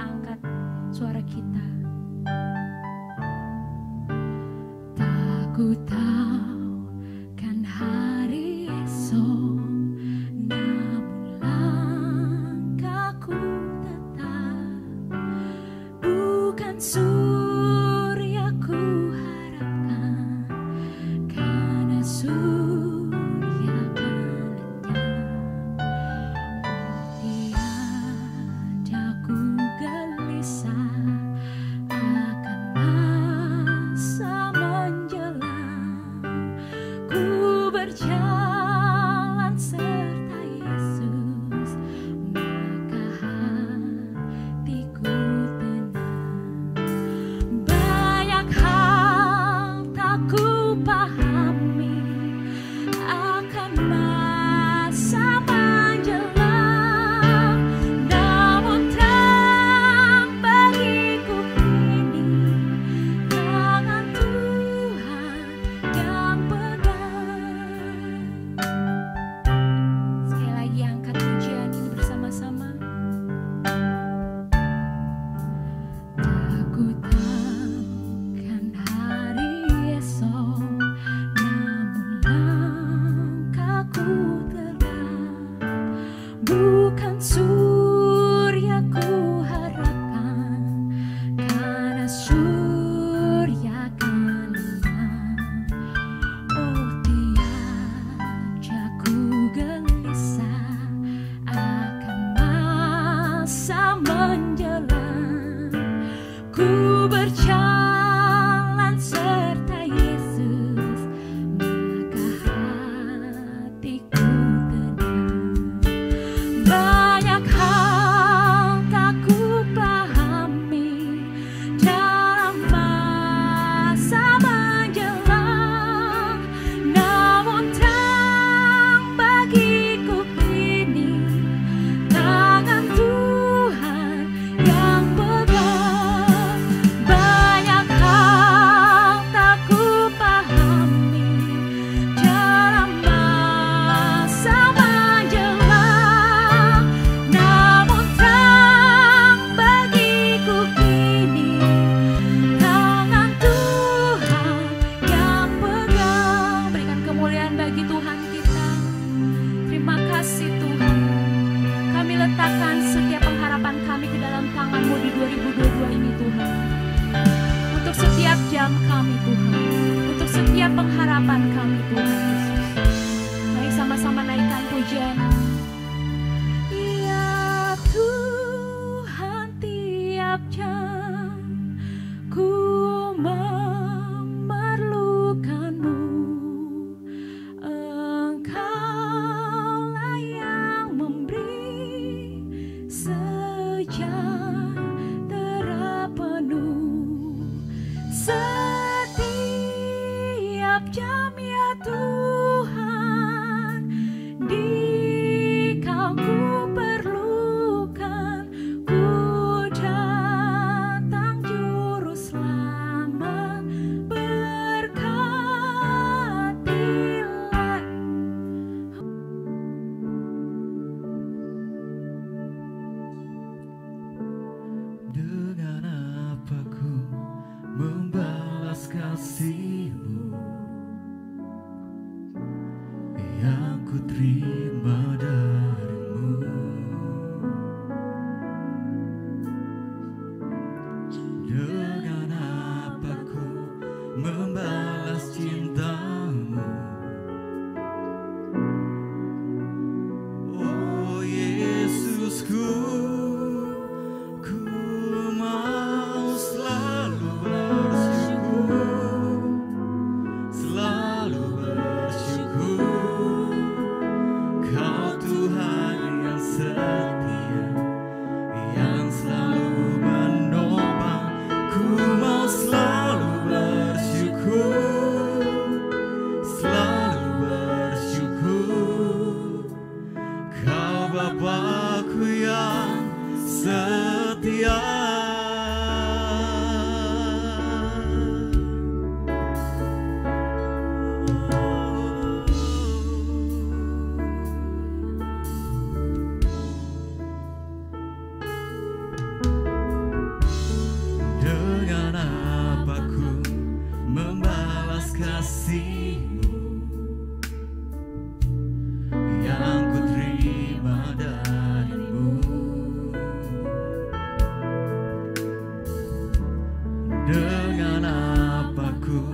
kita angkat suara kita. Tak ku tahu kan hari esok, namun langkahku tetap bukan surya ku harapkan, karena surya akan lenyap. Tiada ku gelisah akan masa menjelang, ku berjalan serta Yesus, maka hatiku tenang. Banyak hal tak ku pahami akan masa menjelang, namun terang bagiku kini tangan Tuhan yang pegang. Sekali lagi angkat pujian ini bersama-sama. Tak ku tahu kan hari esok, namun langkahku tetap bukan surya ku harapkan, karena surya akan lenyap. Oh, tiada ku gelisah akan masa menjelang, ku berjalan serta Yesus, maka hatiku tenang. Banyak hal tak ku pahami dalam masa menjelang, namun terang bagiku kini tangan Tuhan yang pegang. Banyak hal tak ku pahami dalam masa menjelang, namun terang bagiku kini tangan Tuhan yang pegang. Berikan kemuliaan bagi Tuhan kita. Terima kasih Tuhan. Kami letakkan setiap pengharapan kami ke dalam tangan-Mu di 2022 ini Tuhan. Untuk setiap jam kami Tuhan, untuk setiap pengharapan kami Tuhan Yesus. Mari sama-sama naikkan pujian. Ya Tuhan, tiap jam ku memerlukan-Mu. Engkaulah yang memberi sejahtera penuh setiap jam, ya Tuhan. Di Kau ku perlukan, ku dan dengan apa ku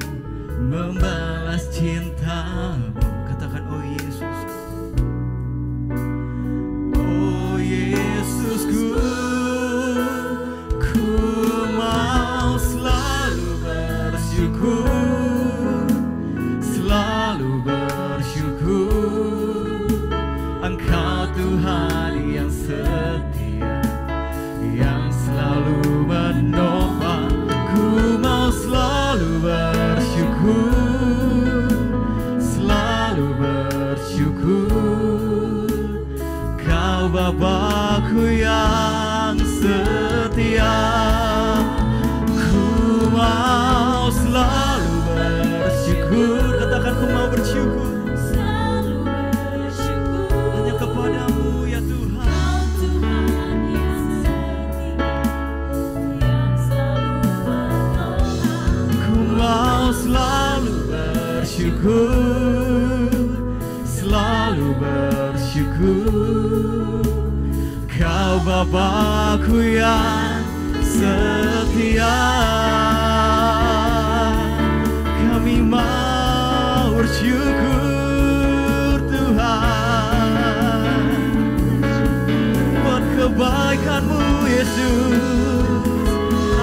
membalas cintamu. Katakan, oh Yesus, oh Yesusku, ku mau selalu bersyukur, selalu bersyukur. Engkau Tuhan yang setia, yang selalu menopang. Ku mau selalu bersyukur, selalu bersyukur. Kau Bapa-Ku yang setia, ku mau selalu bersyukur. Katakan, ku mau bersyukur hanya kepadamu ya Tuhan. Ku mau selalu bersyukur, selalu bersyukur. Kau Bapa-Ku yang setia, kami mau bersyukur Tuhan buat kebaikan-Mu Yesus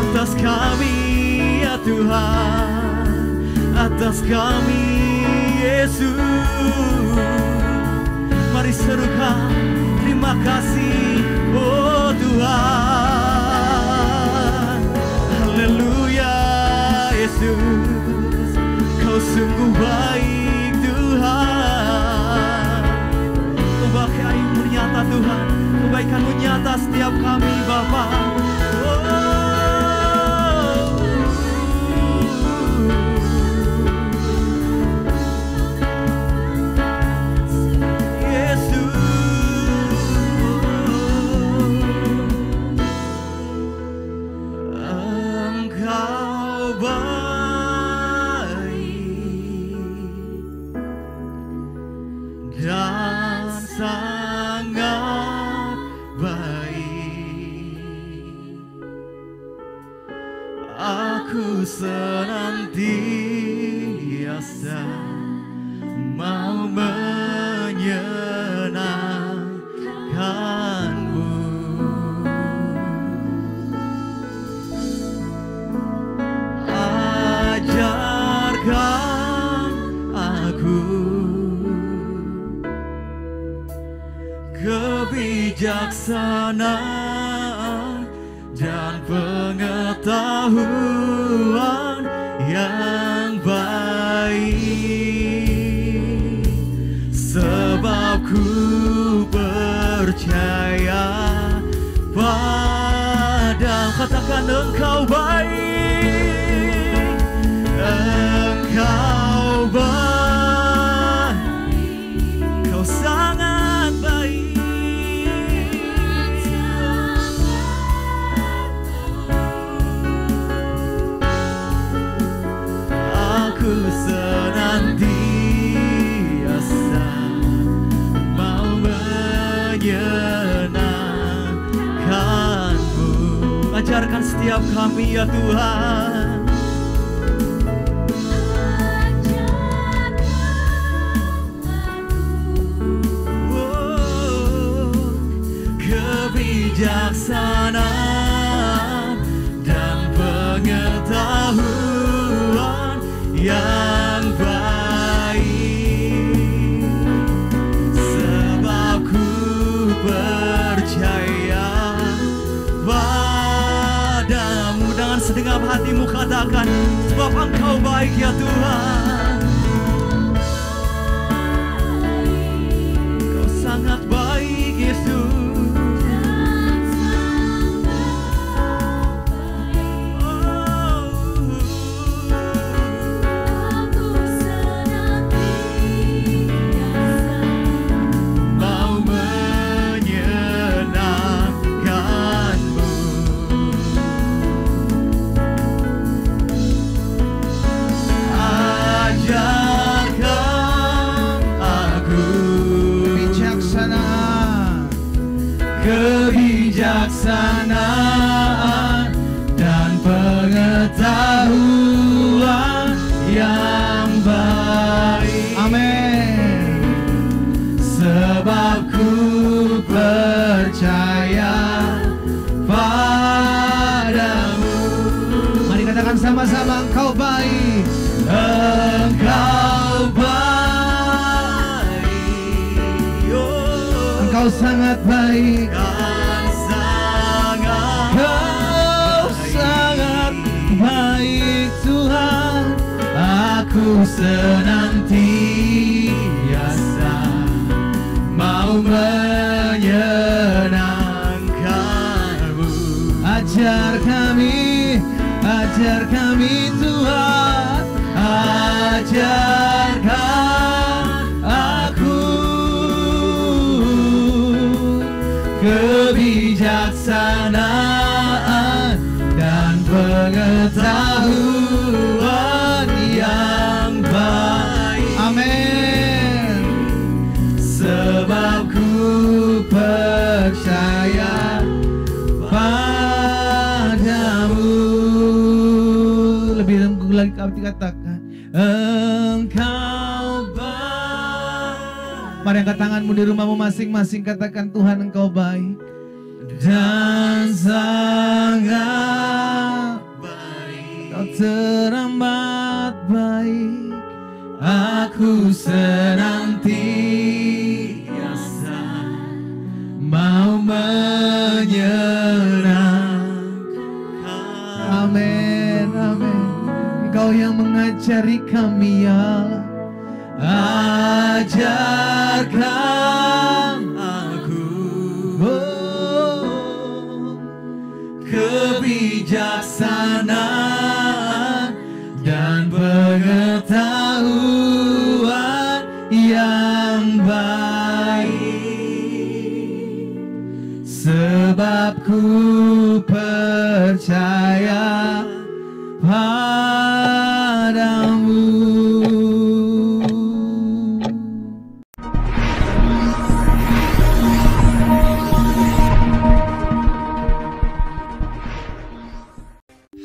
atas kami ya Tuhan, atas kami Yesus. Mari serukan terima kasih oh Tuhan. Haleluya Yesus, Kau sungguh baik Tuhan. Kebaikan-Mu nyata Tuhan, kebaikan-Mu nyata setiap kami Bapa. Aku senantiasa mau menyenangkan-Mu. Ajarkan aku kebijaksanaan dan pengetahuan yang baik, sebab ku percaya pada. Katakan, Engkau baik, Engkau baik, Kau sangat baik. Aku senantiasa mau menyenangkan-Mu. Ajarkan setiap kami ya Tuhan. Oh, kebijaksanaan dan pengetahuan yang baik, sebab ku percaya padamu. Dengan segenap hatimu katakan, sebab Engkau baik ya Tuhan. Kau sangat baik Yesus. Katakan sama-sama, Engkau baik. Engkau baik. Engkau sangat baik. Engkau sangat baik Tuhan. Aku senantiasa mau menyenangkan-Mu. Ajar kami Tuhan, ajarkan aku kebijaksanaan dan pengetahuan yang baik. Amin. Sebab ku percaya padamu. Lebih lagi kami katakan, Engkau baik. Mari angkat tanganmu di rumahmu masing-masing, katakan, Tuhan Engkau baik dan sangat baik. Kau teramat baik. Aku senantiasa mau menyenangkan. Amin, amin. Engkau yang mengajari kami ya Allah. Ajarkan aku kebijaksanaan dan pengetahuan yang baik. Sebab ku percaya padamu.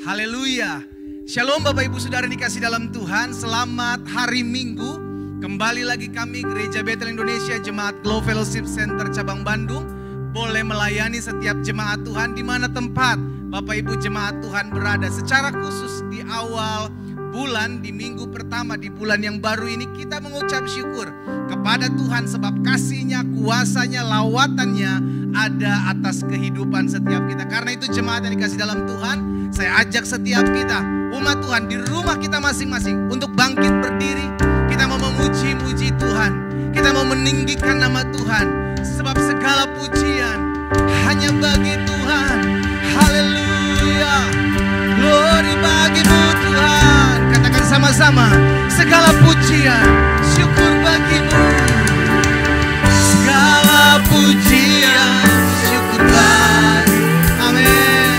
Haleluya. Shalom Bapak Ibu Saudara dikasih dalam Tuhan. Selamat hari Minggu. Kembali lagi kami Gereja Bethel Indonesia Jemaat Glow Fellowship Center Cabang Bandung boleh melayani setiap jemaat Tuhan di mana tempat Bapak Ibu jemaat Tuhan berada. Secara khusus di awal bulan, di minggu pertama di bulan yang baru ini, kita mengucap syukur kepada Tuhan sebab kasih-Nya, kuasa-Nya, lawatannya ada atas kehidupan setiap kita. Karena itu jemaat yang dikasih dalam Tuhan, saya ajak setiap kita, umat Tuhan di rumah kita masing-masing untuk bangkit berdiri. Kita mau memuji-muji Tuhan, kita mau meninggikan nama Tuhan, sebab segala pujian hanya bagi Tuhan. Haleluya, glory bagimu Tuhan. Katakan sama-sama, segala pujian, syukur bagimu. Segala pujian, syukur bagi. Amin.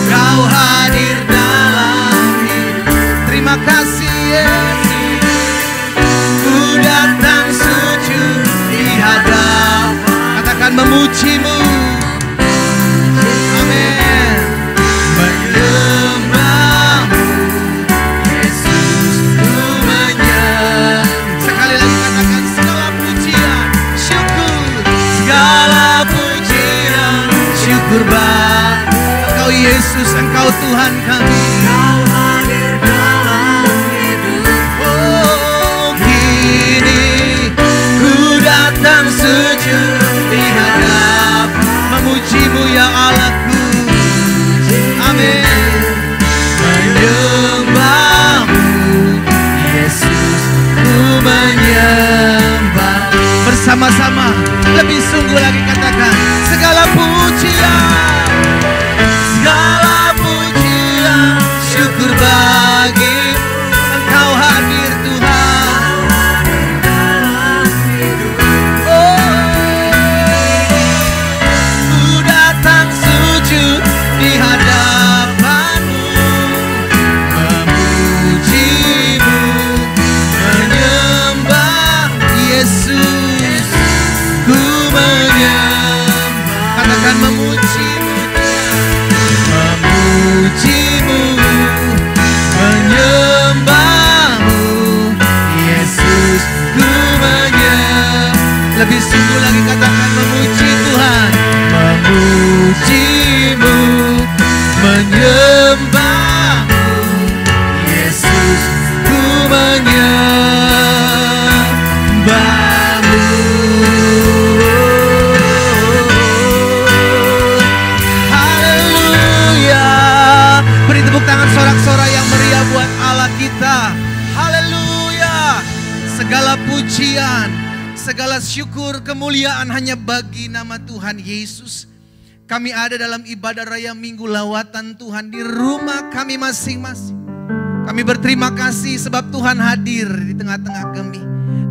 Kau hadir dalam hidup. Terima kasih Yesus. Ku datang sujud di hadapan. Katakan memuji-Mu. Amin. Menyembah-Mu Yesus, ku menyembah. Sekali lagi katakan segala pujian, syukur. Segala pujian, syukur bagi Engkau Yesus, Engkau Tuhan kami. Kau hadir dalam hidup. Oh, kini ku datang sujud di hadap memuji-Mu ya Allahku. Amin. Menyembah-Mu Yesus, ku menyembah. Bersama-sama lebih sungguh lagi katakan segala pujian, segala pujian, syukur bagi Engkau hadir Tuhan. Ku datang sujud di hadapan-Mu, memuji-Mu, menyembah Yesus, ku menyembah. Katakan memuji-Mu, memuji-Mu, menyembah-Mu Yesus, ku menyembah. Lebih sungguh lagi katakan memuji Tuhan, memuji-Mu, menyembah pujian, segala syukur, kemuliaan hanya bagi nama Tuhan Yesus. Kami ada dalam ibadah raya Minggu Lawatan Tuhan di rumah kami masing-masing. Kami berterima kasih sebab Tuhan hadir di tengah-tengah kami.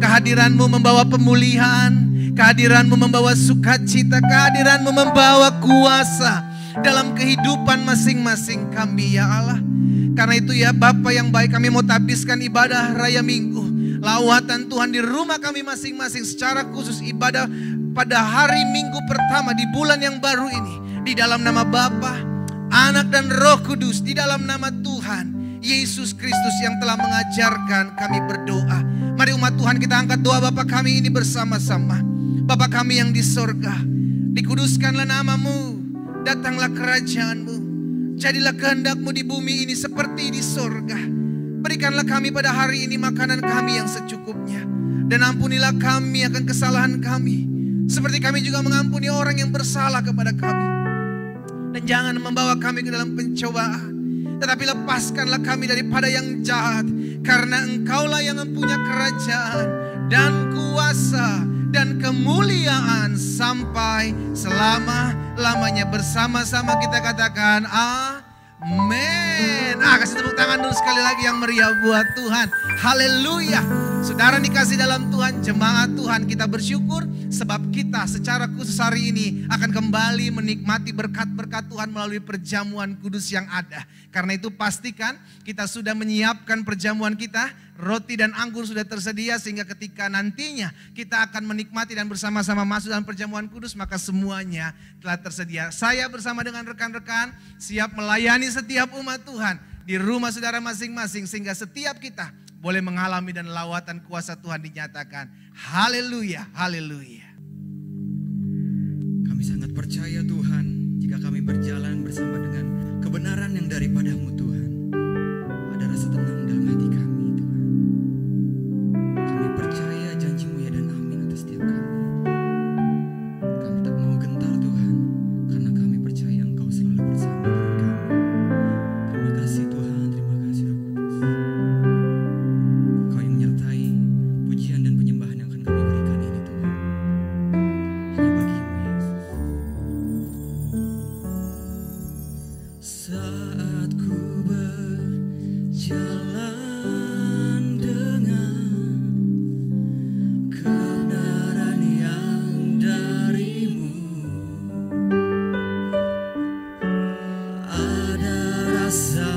Kehadiran-Mu membawa pemulihan, kehadiran-Mu membawa sukacita, kehadiran-Mu membawa kuasa dalam kehidupan masing-masing kami ya Allah. Karena itu ya Bapa yang baik, kami mau tabiskan ibadah raya Minggu Lawatan Tuhan di rumah kami masing-masing, secara khusus ibadah pada hari Minggu pertama di bulan yang baru ini. Di dalam nama Bapa, Anak dan Roh Kudus, di dalam nama Tuhan Yesus Kristus yang telah mengajarkan kami berdoa. Mari umat Tuhan kita angkat doa Bapa kami ini bersama-sama. Bapa kami yang di sorga, dikuduskanlah nama-Mu, datanglah kerajaan-Mu, jadilah kehendak-Mu di bumi ini seperti di sorga. Berikanlah kami pada hari ini makanan kami yang secukupnya, dan ampunilah kami akan kesalahan kami, seperti kami juga mengampuni orang yang bersalah kepada kami. Dan jangan membawa kami ke dalam pencobaan, tetapi lepaskanlah kami daripada yang jahat. Karena Engkaulah yang mempunyai kerajaan dan kuasa dan kemuliaan sampai selama-lamanya. Bersama-sama kita katakan amin. Kasih tepuk tangan dulu sekali lagi yang meriah buat Tuhan. Haleluya. Saudara dikasih dalam Tuhan, jemaat Tuhan, kita bersyukur sebab kita secara khusus hari ini akan kembali menikmati berkat-berkat Tuhan melalui perjamuan kudus yang ada. Karena itu pastikan kita sudah menyiapkan perjamuan kita, roti dan anggur sudah tersedia, sehingga ketika nantinya kita akan menikmati dan bersama-sama masuk dalam perjamuan kudus, maka semuanya telah tersedia. Saya bersama dengan rekan-rekan siap melayani setiap umat Tuhan di rumah saudara masing-masing, sehingga setiap kita boleh mengalami dan lawatan kuasa Tuhan dinyatakan. Haleluya, haleluya. Kami sangat percaya Tuhan, jika kami berjalan bersama dengan kebenaran yang daripada-Mu Tuhan, ada rasa tenang dalam hati kami Tuhan. Kami percaya janji-Mu ya dan amin atas setiap kami. Kami tak mau gentar Tuhan, karena kami percaya Engkau selalu bersama dengan kami. Terima kasih Tuhan, terima kasih Roh Kudus. Kau yang menyertai pujian dan penyembahan yang akan kami berikan ini Tuhan, hanya bagi-Mu Yesus. Saat ku berjalan dengan kebenaran yang dari-Mu, ada rasa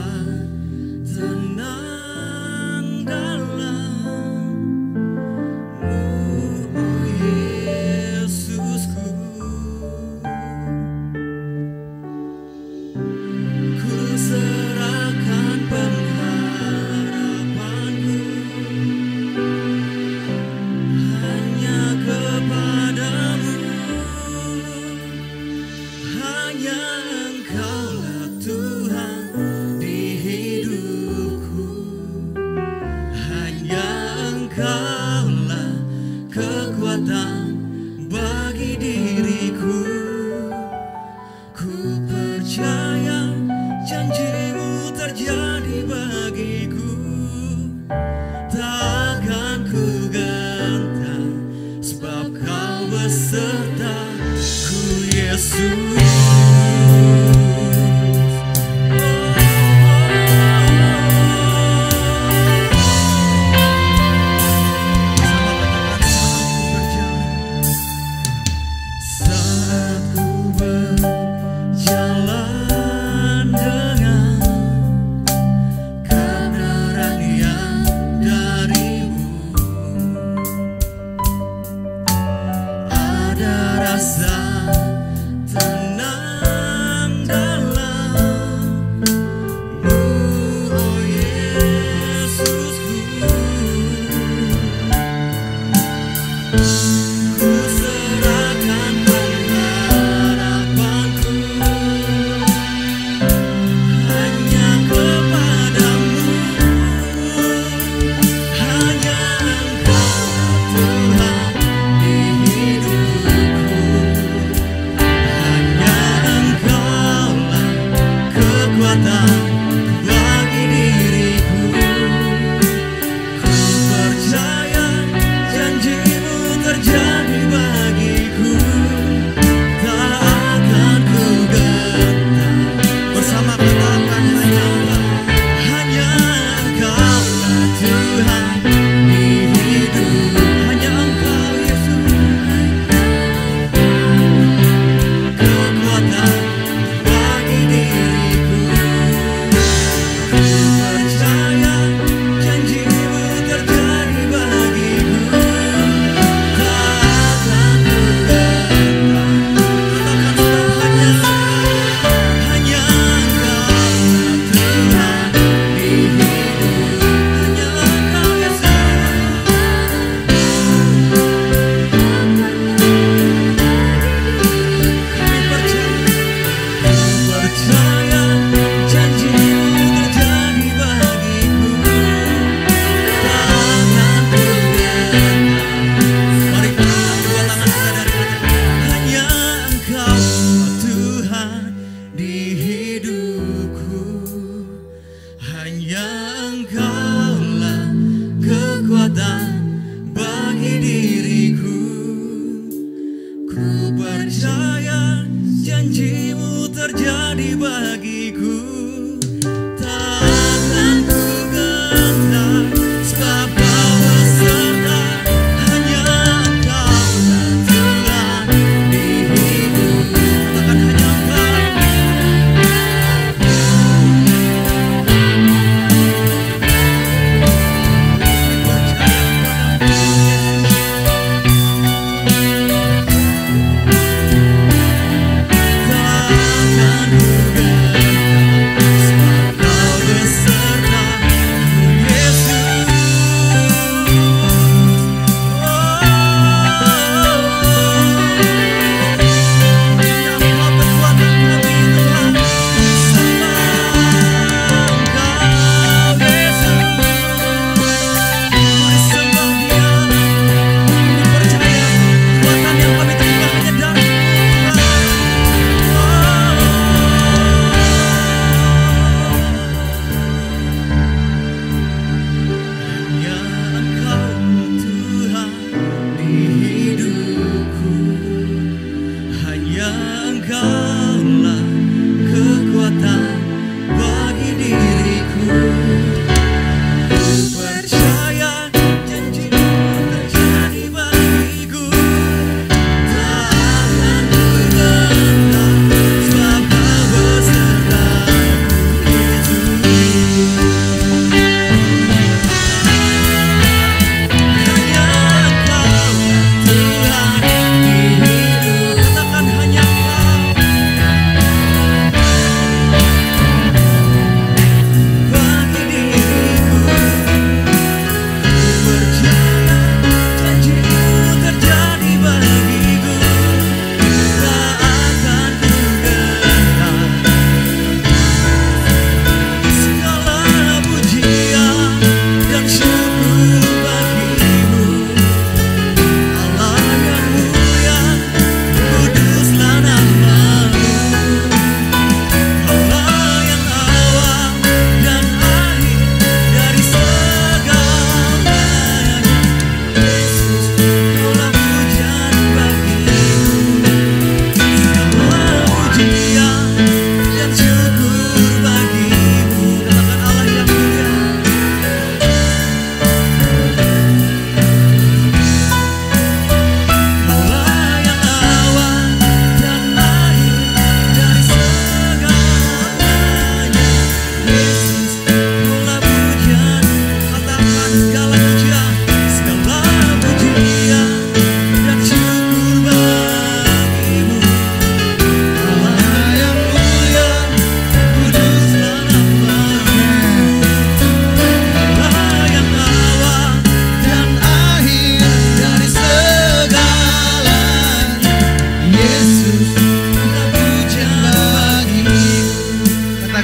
tenang dalam-Mu, oh Yesusku. Ku serahkan pengharapanku hanya kepadamu. Hanya Engkaulah Tuhan di hidupku. Hanya Engkaulah kekuatan bagi diriku. Ku percaya janji-Mu terjadi bagiku. Takkan ku gentar, sebab Kau besertaku Yesus. Saat ku berjalan dengan kebenaran yang dari-Mu, ada rasa tenang dalam-Mu, oh Yesusku. Ku serahkan pengharapanku hanya kepadamu. Hanya Engkaulah Tuhan di hidupku. Hanya Engkaulah kekuatan bagi diriku. Ku percaya janji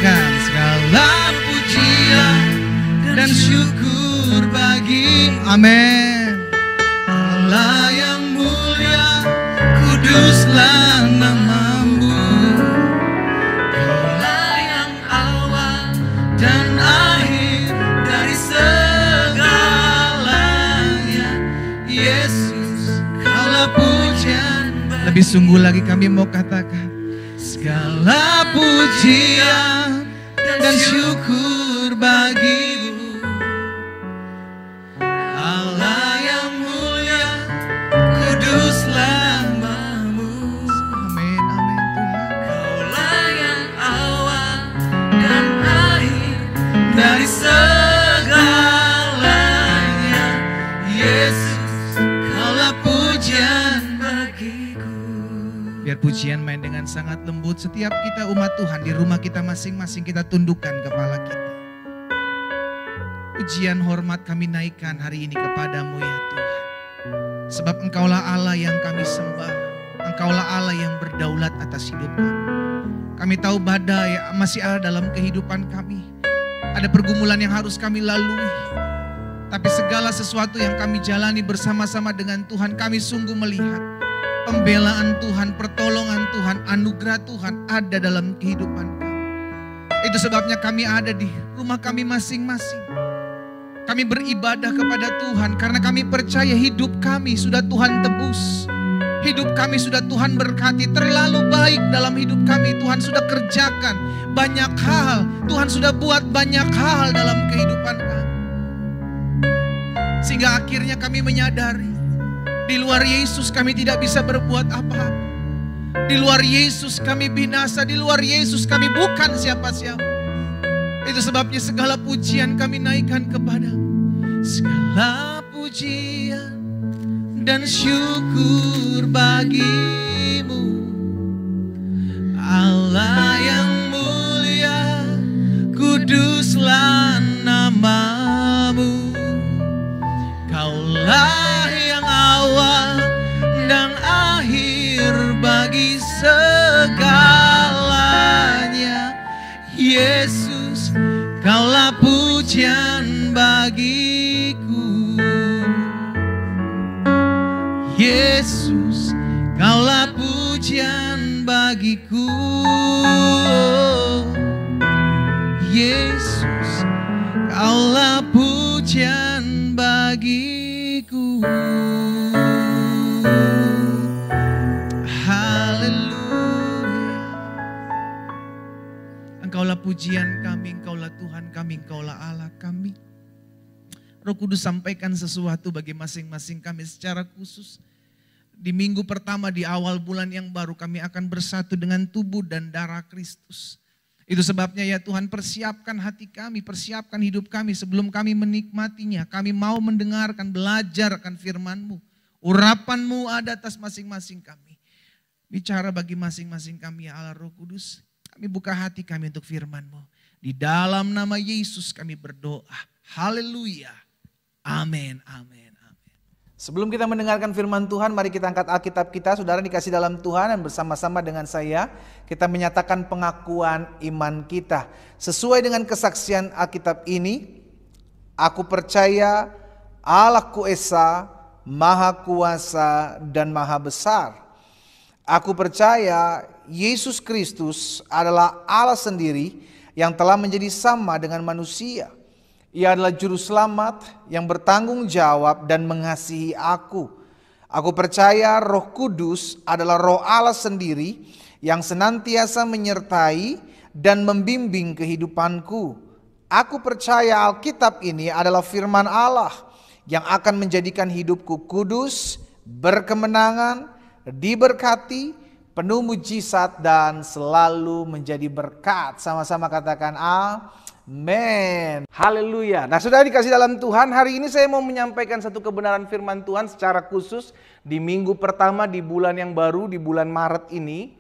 katakan segala pujian dan syukur bagi. Amin. Allah yang mulia, kuduslah namamu. Kaulah yang awal dan akhir dari segalanya. Yesus, kaulah pujian. Lebih sungguh lagi kami mau katakan segala pujian dan syukur bagimu. Allah yang mulia, kuduslah namamu. Amin, amin Tuhan. Kaulah yang awal dan akhir dari segalanya. Yesus, kaulah pujian bagiku. Biar pujian main dengan sangat lembut. Setiap kita umat Tuhan di rumah kita masing-masing, kita tundukkan kepala kita. Pujian hormat kami naikkan hari ini kepadamu ya Tuhan. Sebab Engkaulah Allah yang kami sembah. Engkaulah Allah yang berdaulat atas hidup kami. Kami tahu badai masih ada dalam kehidupan kami. Ada pergumulan yang harus kami lalui. Tapi segala sesuatu yang kami jalani bersama-sama dengan Tuhan, kami sungguh melihat pembelaan Tuhan, pertolongan Tuhan, anugerah Tuhan ada dalam kehidupan kami. Itu sebabnya kami ada di rumah kami masing-masing. Kami beribadah kepada Tuhan karena kami percaya hidup kami sudah Tuhan tebus. Hidup kami sudah Tuhan berkati, terlalu baik dalam hidup kami. Tuhan sudah kerjakan banyak hal, Tuhan sudah buat banyak hal dalam kehidupan kami. Sehingga akhirnya kami menyadari di luar Yesus kami tidak bisa berbuat apa-apa. Di luar Yesus kami binasa, di luar Yesus kami bukan siapa-siapa. Itu sebabnya segala pujian kami naikkan kepada segala pujian dan syukur bagimu. Allah yang mulia, kuduslah namamu. Kaulah yang awal dan akhir bagi segalanya. Yesus, kaulah pujian bagiku. Yesus, kaulah pujian bagiku. Yesus, kaulah pujian bagiku. Haleluya. Engkaulah pujian kami, Engkaulah Tuhan kami, Engkaulah Allah kami. Roh Kudus sampaikan sesuatu bagi masing-masing kami secara khusus. Di minggu pertama di awal bulan yang baru kami akan bersatu dengan tubuh dan darah Kristus. Itu sebabnya ya Tuhan, persiapkan hati kami, persiapkan hidup kami sebelum kami menikmatinya. Kami mau mendengarkan, belajar akan firman-Mu. Urapan-Mu ada atas masing-masing kami. Bicara bagi masing-masing kami ya Allah Roh Kudus. Kami buka hati kami untuk firman-Mu. Di dalam nama Yesus kami berdoa. Haleluya. Amin, amin, amin. Sebelum kita mendengarkan firman Tuhan, mari kita angkat Alkitab kita, saudara dikasih dalam Tuhan, dan bersama-sama dengan saya, kita menyatakan pengakuan iman kita. Sesuai dengan kesaksian Alkitab ini, aku percaya Allahku Esa, Maha Kuasa dan Maha Besar. Aku percaya Yesus Kristus adalah Allah sendiri yang telah menjadi sama dengan manusia. Ia adalah juru selamat yang bertanggung jawab dan mengasihi aku. Aku percaya Roh Kudus adalah Roh Allah sendiri yang senantiasa menyertai dan membimbing kehidupanku. Aku percaya Alkitab ini adalah firman Allah yang akan menjadikan hidupku kudus, berkemenangan, diberkati, penuh mujizat dan selalu menjadi berkat. Sama-sama katakan amin. Haleluya. Nah, saudara dikasih dalam Tuhan, hari ini saya mau menyampaikan satu kebenaran firman Tuhan secara khusus di minggu pertama di bulan yang baru, di bulan Maret ini.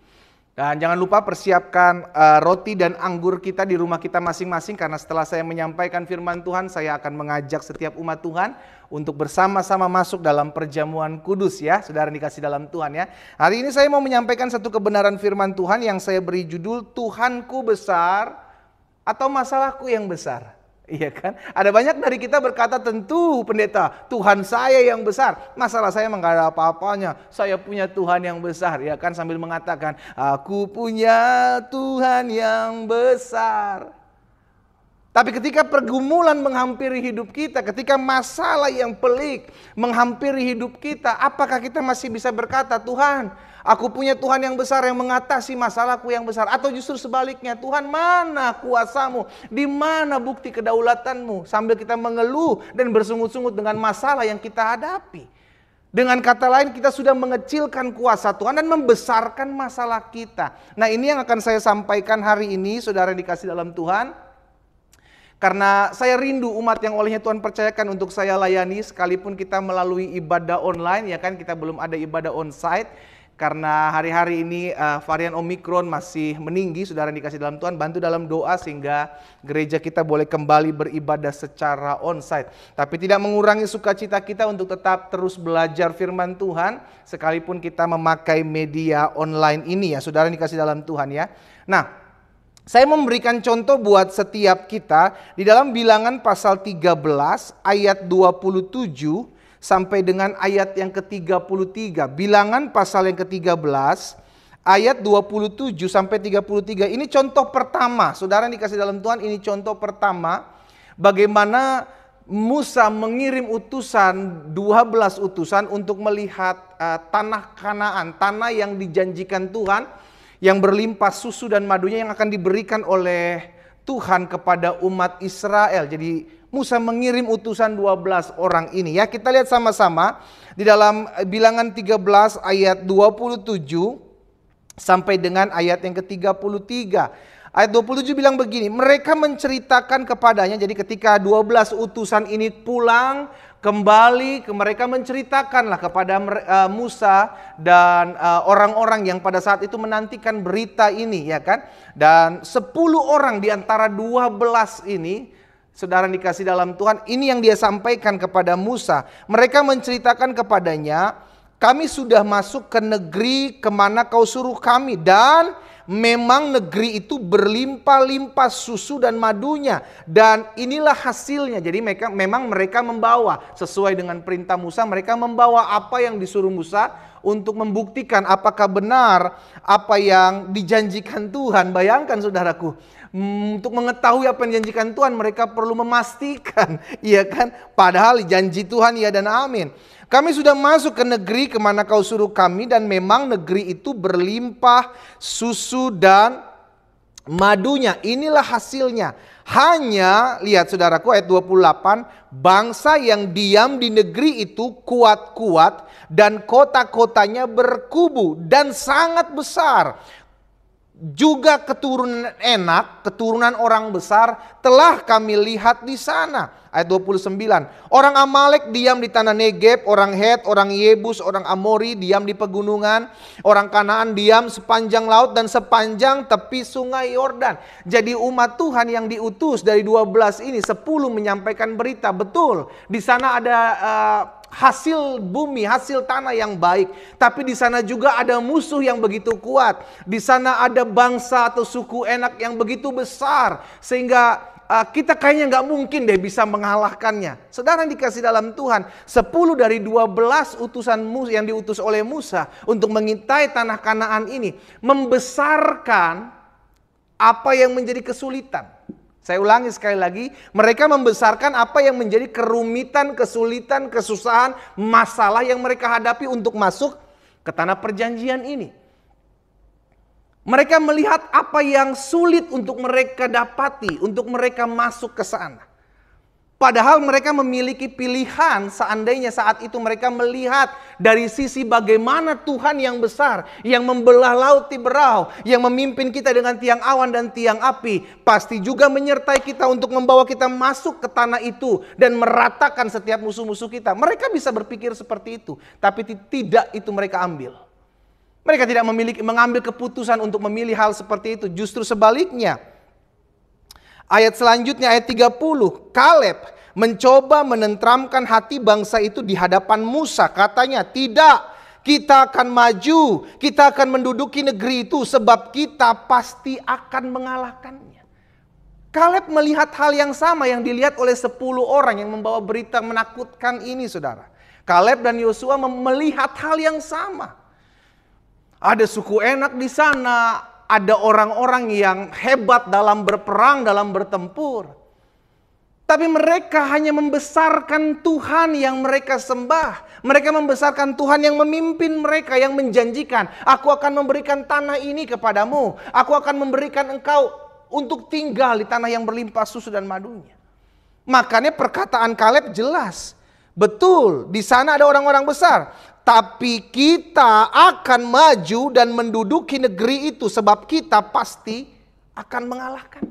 Dan jangan lupa persiapkan roti dan anggur kita di rumah kita masing-masing, karena setelah saya menyampaikan firman Tuhan, saya akan mengajak setiap umat Tuhan untuk bersama-sama masuk dalam perjamuan kudus ya, saudara dikasih dalam Tuhan ya. Hari ini saya mau menyampaikan satu kebenaran firman Tuhan yang saya beri judul Tuhanku besar, atau masalahku yang besar? Iya kan? Ada banyak dari kita berkata, tentu pendeta, Tuhan saya yang besar. Masalah saya enggak ada apa-apanya. Saya punya Tuhan yang besar, ya kan? Sambil mengatakan, aku punya Tuhan yang besar. Tapi ketika pergumulan menghampiri hidup kita, ketika masalah yang pelik menghampiri hidup kita, apakah kita masih bisa berkata, Tuhan, aku punya Tuhan yang besar yang mengatasi masalahku yang besar? Atau justru sebaliknya, Tuhan, mana kuasamu? Di mana bukti kedaulatanmu? Sambil kita mengeluh dan bersungut-sungut dengan masalah yang kita hadapi. Dengan kata lain, kita sudah mengecilkan kuasa Tuhan dan membesarkan masalah kita. Nah, ini yang akan saya sampaikan hari ini, saudara dikasih dalam Tuhan. Karena saya rindu umat yang olehnya Tuhan percayakan untuk saya layani, sekalipun kita melalui ibadah online, ya kan, kita belum ada ibadah onsite. Karena hari-hari ini varian Omikron masih meninggi, saudara dikasih dalam Tuhan, bantu dalam doa sehingga gereja kita boleh kembali beribadah secara onsite. Tapi tidak mengurangi sukacita kita untuk tetap terus belajar firman Tuhan, sekalipun kita memakai media online ini, ya saudara dikasih dalam Tuhan, ya. Nah, saya memberikan contoh buat setiap kita di dalam Bilangan pasal 13 ayat 27 sampai dengan ayat yang ke-33. Bilangan pasal yang ke-13 ayat 27 sampai 33. Ini contoh pertama, saudara yang dikasih dalam Tuhan, ini contoh pertama bagaimana Musa mengirim utusan, 12 utusan untuk melihat tanah Kanaan, tanah yang dijanjikan Tuhan, yang berlimpah susu dan madunya yang akan diberikan oleh Tuhan kepada umat Israel. Jadi Musa mengirim utusan 12 orang ini, ya. Kita lihat sama-sama di dalam Bilangan 13 ayat 27 sampai dengan ayat yang ke-33. Ayat 27 bilang begini, mereka menceritakan kepadanya, jadi ketika 12 utusan ini pulang kembali, mereka menceritakanlah kepada Musa dan orang-orang yang pada saat itu menantikan berita ini, ya kan. Dan 10 orang di antara 12 ini, saudara dikasih dalam Tuhan, ini yang dia sampaikan kepada Musa. Mereka menceritakan kepadanya, kami sudah masuk ke negeri kemana kau suruh kami, dan memang negeri itu berlimpah-limpah susu dan madunya, dan inilah hasilnya. Jadi memang mereka membawa sesuai dengan perintah Musa, mereka membawa apa yang disuruh Musa untuk membuktikan apakah benar apa yang dijanjikan Tuhan. Bayangkan saudaraku, untuk mengetahui apa yang dijanjikan Tuhan mereka perlu memastikan, iya kan? Padahal janji Tuhan ya dan amin. Kami sudah masuk ke negeri kemana kau suruh kami, dan memang negeri itu berlimpah susu dan madunya. Inilah hasilnya. Hanya, lihat saudaraku ayat 28, bangsa yang diam di negeri itu kuat-kuat dan kota-kotanya berkubu dan sangat besar. Juga keturunan Enak, keturunan orang besar telah kami lihat di sana. Ayat 29, orang Amalek diam di tanah Negeb, orang Het, orang Yebus, orang Amori diam di pegunungan, orang Kanaan diam sepanjang laut dan sepanjang tepi sungai Yordan. Jadi umat Tuhan yang diutus dari 12 ini, 10 menyampaikan berita, betul di sana ada hasil bumi, hasil tanah yang baik. Tapi di sana juga ada musuh yang begitu kuat. Di sana ada bangsa atau suku Enak yang begitu besar, sehingga kita kayaknya nggak mungkin deh bisa mengalahkannya. Saudara yang dikasih dalam Tuhan, 10 dari 12 utusan yang diutus oleh Musa untuk mengintai tanah Kanaan ini membesarkan apa yang menjadi kesulitan. Saya ulangi sekali lagi, mereka membesarkan apa yang menjadi kerumitan, kesulitan, kesusahan, masalah yang mereka hadapi untuk masuk ke tanah perjanjian ini. Mereka melihat apa yang sulit untuk mereka dapati, untuk mereka masuk ke sana. Padahal mereka memiliki pilihan seandainya saat itu mereka melihat dari sisi bagaimana Tuhan yang besar, yang membelah laut Tiberau, yang memimpin kita dengan tiang awan dan tiang api, pasti juga menyertai kita untuk membawa kita masuk ke tanah itu dan meratakan setiap musuh-musuh kita. Mereka bisa berpikir seperti itu, tapi tidak itu mereka ambil. Mereka tidak mengambil keputusan untuk memilih hal seperti itu. Justru sebaliknya. Ayat selanjutnya ayat 30. Kaleb mencoba menenteramkan hati bangsa itu di hadapan Musa. Katanya, tidak, kita akan maju, kita akan menduduki negeri itu sebab kita pasti akan mengalahkannya. Kaleb melihat hal yang sama yang dilihat oleh 10 orang yang membawa berita menakutkan ini, saudara. Kaleb dan Yosua melihat hal yang sama. Ada suku Enak di sana, ada orang-orang yang hebat dalam berperang, dalam bertempur. Tapi mereka hanya membesarkan Tuhan yang mereka sembah. Mereka membesarkan Tuhan yang memimpin mereka, yang menjanjikan, aku akan memberikan tanah ini kepadamu. Aku akan memberikan engkau untuk tinggal di tanah yang berlimpah susu dan madunya. Makanya perkataan Kaleb jelas. Betul, di sana ada orang-orang besar. Tapi kita akan maju dan menduduki negeri itu sebab kita pasti akan mengalahkan.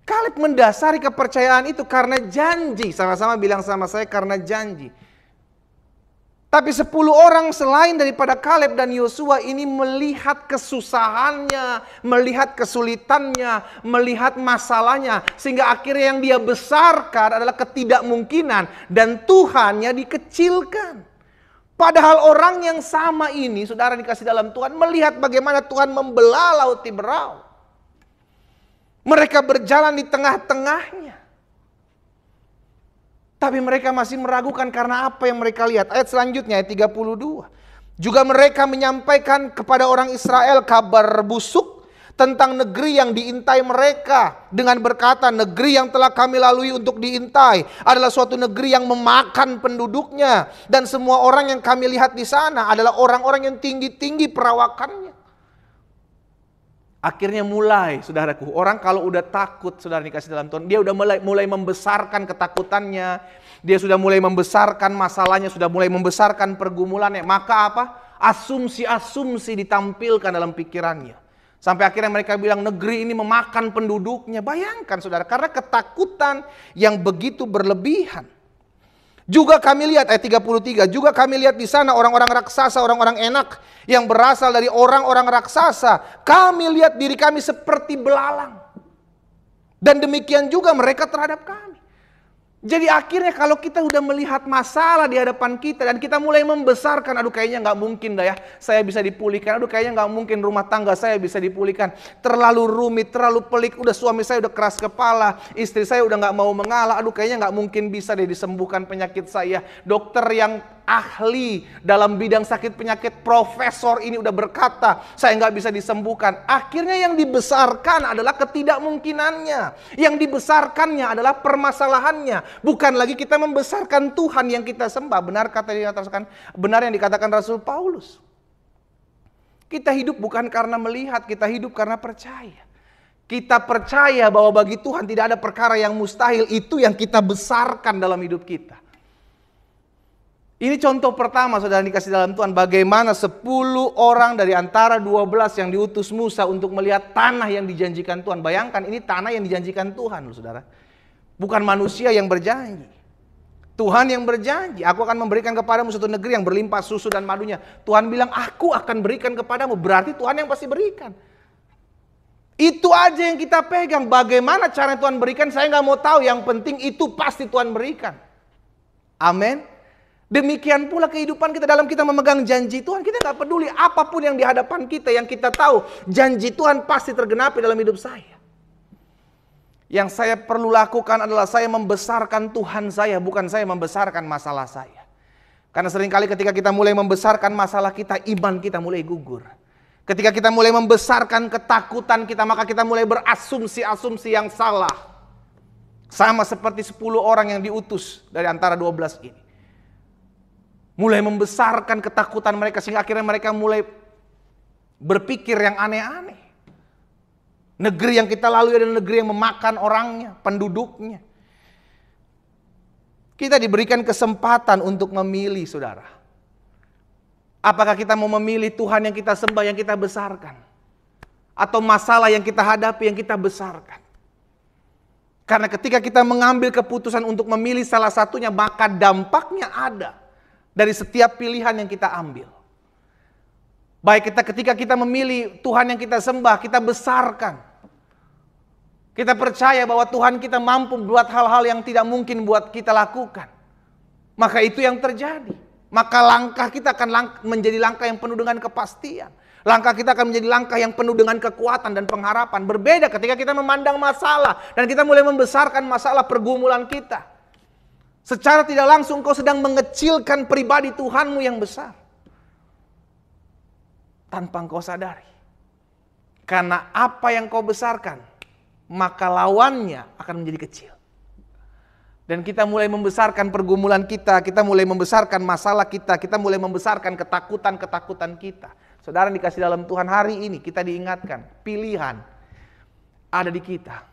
Kaleb mendasari kepercayaan itu karena janji. Sama-sama bilang sama saya, karena janji. Tapi 10 orang selain daripada Kaleb dan Yosua ini melihat kesusahannya, melihat kesulitannya, melihat masalahnya. Sehingga akhirnya yang dia besarkan adalah ketidakmungkinan dan Tuhannya dikecilkan. Padahal orang yang sama ini, saudara dikasih dalam Tuhan, melihat bagaimana Tuhan membelah laut Tiberau. Mereka berjalan di tengah-tengahnya. Tapi mereka masih meragukan karena apa yang mereka lihat. Ayat selanjutnya, ayat 32. Juga mereka menyampaikan kepada orang Israel kabar busuk tentang negeri yang diintai mereka. Dengan berkata, negeri yang telah kami lalui untuk diintai adalah suatu negeri yang memakan penduduknya. Dan semua orang yang kami lihat di sana adalah orang-orang yang tinggi-tinggi perawakannya. Akhirnya mulai, saudaraku, orang kalau udah takut, saudara dikasih dalam Tuhan, dia udah mulai membesarkan ketakutannya, dia sudah mulai membesarkan masalahnya, sudah mulai membesarkan pergumulannya. Maka apa? Asumsi-asumsi ditampilkan dalam pikirannya. Sampai akhirnya mereka bilang negeri ini memakan penduduknya. Bayangkan saudara, karena ketakutan yang begitu berlebihan. Juga kami lihat, ayat 33, juga kami lihat di sana orang-orang raksasa, orang-orang Enak yang berasal dari orang-orang raksasa. Kami lihat diri kami seperti belalang. Dan demikian juga mereka terhadap kami. Jadi akhirnya kalau kita udah melihat masalah di hadapan kita dan kita mulai membesarkan, aduh kayaknya nggak mungkin dah ya, saya bisa dipulihkan. Aduh kayaknya nggak mungkin rumah tangga saya bisa dipulihkan. Terlalu rumit, terlalu pelik. Udah suami saya udah keras kepala, istri saya udah nggak mau mengalah. Aduh kayaknya nggak mungkin bisa deh disembuhkan penyakit saya. Dokter yang ahli dalam bidang sakit penyakit, profesor ini udah berkata saya nggak bisa disembuhkan. Akhirnya yang dibesarkan adalah ketidakmungkinannya. Yang dibesarkannya adalah permasalahannya. Bukan lagi kita membesarkan Tuhan yang kita sembah. Benar yang dikatakan Rasul Paulus. Kita hidup bukan karena melihat, kita hidup karena percaya. Kita percaya bahwa bagi Tuhan tidak ada perkara yang mustahil. Itu yang kita besarkan dalam hidup kita. Ini contoh pertama saudara dikasih dalam Tuhan. Bagaimana 10 orang dari antara 12 yang diutus Musa untuk melihat tanah yang dijanjikan Tuhan. Bayangkan ini tanah yang dijanjikan Tuhan loh saudara. Bukan manusia yang berjanji. Tuhan yang berjanji. Aku akan memberikan kepadamu suatu negeri yang berlimpah susu dan madunya. Tuhan bilang aku akan berikan kepadamu. Berarti Tuhan yang pasti berikan. Itu aja yang kita pegang. Bagaimana cara Tuhan berikan saya nggak mau tahu. Yang penting itu pasti Tuhan berikan. Amin. Demikian pula kehidupan kita dalam kita memegang janji Tuhan. Kita gak peduli apapun yang di hadapan kita. Yang kita tahu janji Tuhan pasti tergenapi dalam hidup saya. Yang saya perlu lakukan adalah saya membesarkan Tuhan saya. Bukan saya membesarkan masalah saya. Karena seringkali ketika kita mulai membesarkan masalah kita, iman kita mulai gugur. Ketika kita mulai membesarkan ketakutan kita, maka kita mulai berasumsi-asumsi yang salah. Sama seperti 10 orang yang diutus dari antara 12 ini. Mulai membesarkan ketakutan mereka sehingga akhirnya mereka mulai berpikir yang aneh-aneh. Negeri yang kita lalui adalah negeri yang memakan orangnya, penduduknya. Kita diberikan kesempatan untuk memilih saudara. Apakah kita mau memilih Tuhan yang kita sembah, yang kita besarkan? Atau masalah yang kita hadapi, yang kita besarkan? Karena ketika kita mengambil keputusan untuk memilih salah satunya, maka dampaknya ada. Dari setiap pilihan yang kita ambil. Baik ketika kita memilih Tuhan yang kita sembah, kita besarkan. Kita percaya bahwa Tuhan kita mampu buat hal-hal yang tidak mungkin buat kita lakukan. Maka itu yang terjadi. Maka langkah kita akan menjadi langkah yang penuh dengan kepastian. Langkah kita akan menjadi langkah yang penuh dengan kekuatan dan pengharapan. Berbeda ketika kita memandang masalah dan kita mulai membesarkan masalah pergumulan kita. Secara tidak langsung kau sedang mengecilkan pribadi Tuhanmu yang besar. Tanpa engkau sadari. Karena apa yang kau besarkan, maka lawannya akan menjadi kecil. Dan kita mulai membesarkan pergumulan kita mulai membesarkan masalah kita mulai membesarkan ketakutan-ketakutan kita. Saudara dikasih dalam Tuhan, hari ini kita diingatkan, pilihan ada di kita.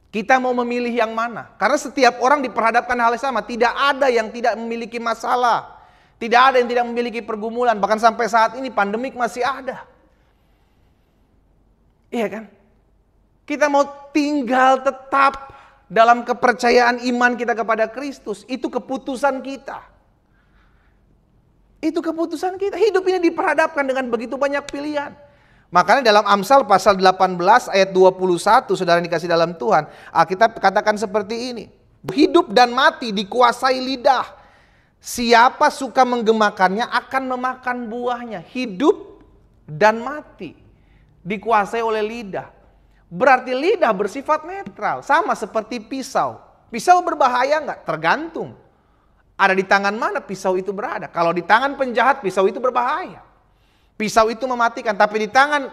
Kita mau memilih yang mana? Karena setiap orang diperhadapkan hal yang sama. Tidak ada yang tidak memiliki masalah. Tidak ada yang tidak memiliki pergumulan. Bahkan sampai saat ini pandemik masih ada. Iya kan? Kita mau tinggal tetap dalam kepercayaan iman kita kepada Kristus. Itu keputusan kita. Itu keputusan kita. Hidup ini diperhadapkan dengan begitu banyak pilihan. Makanya dalam Amsal pasal 18 ayat 21, saudara dikasih dalam Tuhan, Alkitab katakan seperti ini. Hidup dan mati dikuasai lidah. Siapa suka menggemakannya akan memakan buahnya. Hidup dan mati dikuasai oleh lidah. Berarti lidah bersifat netral. Sama seperti pisau. Pisau berbahaya nggak? Tergantung. Ada di tangan mana pisau itu berada. Kalau di tangan penjahat, pisau itu berbahaya. Pisau itu mematikan. Tapi di tangan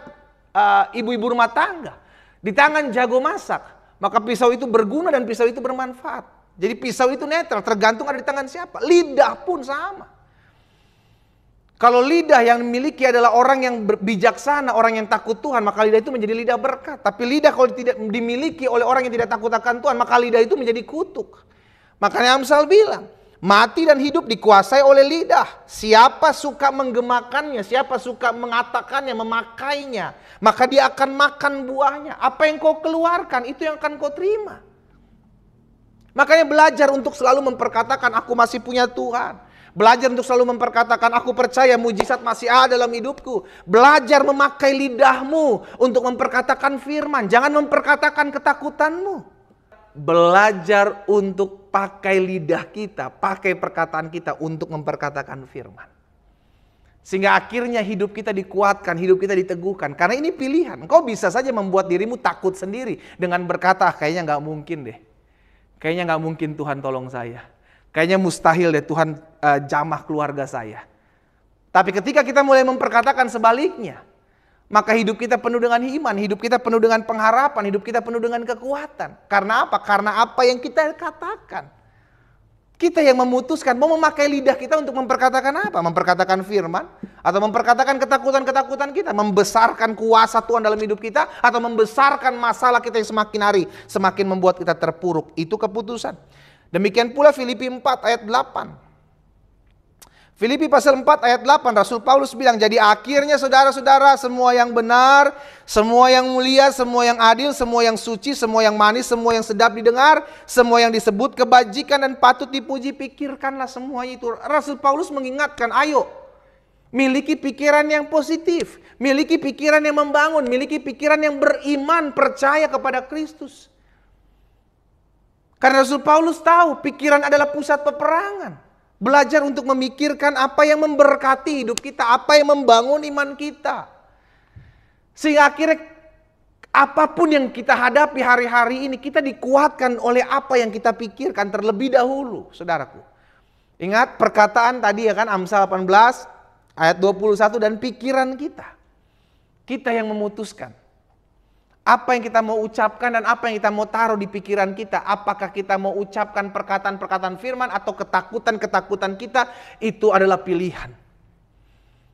ibu-ibu rumah tangga, di tangan jago masak, maka pisau itu berguna dan pisau itu bermanfaat. Jadi pisau itu netral, tergantung ada di tangan siapa. Lidah pun sama. Kalau lidah yang dimiliki adalah orang yang bijaksana, orang yang takut Tuhan, maka lidah itu menjadi lidah berkat. Tapi lidah kalau tidak dimiliki oleh orang yang tidak takut akan Tuhan, maka lidah itu menjadi kutuk. Makanya Amsal bilang, mati dan hidup dikuasai oleh lidah. Siapa suka menggemakannya, siapa suka mengatakannya, memakainya, maka dia akan makan buahnya. Apa yang kau keluarkan, itu yang akan kau terima. Makanya belajar untuk selalu memperkatakan, aku masih punya Tuhan. Belajar untuk selalu memperkatakan, aku percaya mujizat masih ada dalam hidupku. Belajar memakai lidahmu untuk memperkatakan firman. Jangan memperkatakan ketakutanmu. Belajar untuk pakai lidah kita, pakai perkataan kita untuk memperkatakan firman. Sehingga akhirnya hidup kita dikuatkan, hidup kita diteguhkan. Karena ini pilihan. Engkau bisa saja membuat dirimu takut sendiri dengan berkata, kayaknya gak mungkin deh. Kayaknya gak mungkin Tuhan tolong saya. Kayaknya mustahil deh Tuhan jamah keluarga saya. Tapi ketika kita mulai memperkatakan sebaliknya, maka hidup kita penuh dengan iman, hidup kita penuh dengan pengharapan, hidup kita penuh dengan kekuatan. Karena apa? Karena apa yang kita katakan. Kita yang memutuskan mau memakai lidah kita untuk memperkatakan apa? Memperkatakan firman atau memperkatakan ketakutan-ketakutan kita, membesarkan kuasa Tuhan dalam hidup kita atau membesarkan masalah kita yang semakin hari semakin membuat kita terpuruk. Itu keputusan. Demikian pula Filipi 4 ayat 8. Filipi pasal 4 ayat 8, Rasul Paulus bilang, jadi akhirnya saudara-saudara, semua yang benar, semua yang mulia, semua yang adil, semua yang suci, semua yang manis, semua yang sedap didengar, semua yang disebut kebajikan dan patut dipuji, pikirkanlah semua itu. Rasul Paulus mengingatkan, ayo miliki pikiran yang positif, miliki pikiran yang membangun, miliki pikiran yang beriman, percaya kepada Kristus. Karena Rasul Paulus tahu pikiran adalah pusat peperangan. Belajar untuk memikirkan apa yang memberkati hidup kita, apa yang membangun iman kita. Sehingga akhirnya apapun yang kita hadapi hari-hari ini, kita dikuatkan oleh apa yang kita pikirkan terlebih dahulu, saudaraku. Ingat perkataan tadi ya kan, Amsal 18 ayat 21, dan pikiran kita. Kita yang memutuskan. Apa yang kita mau ucapkan dan apa yang kita mau taruh di pikiran kita. Apakah kita mau ucapkan perkataan-perkataan firman atau ketakutan-ketakutan kita, itu adalah pilihan.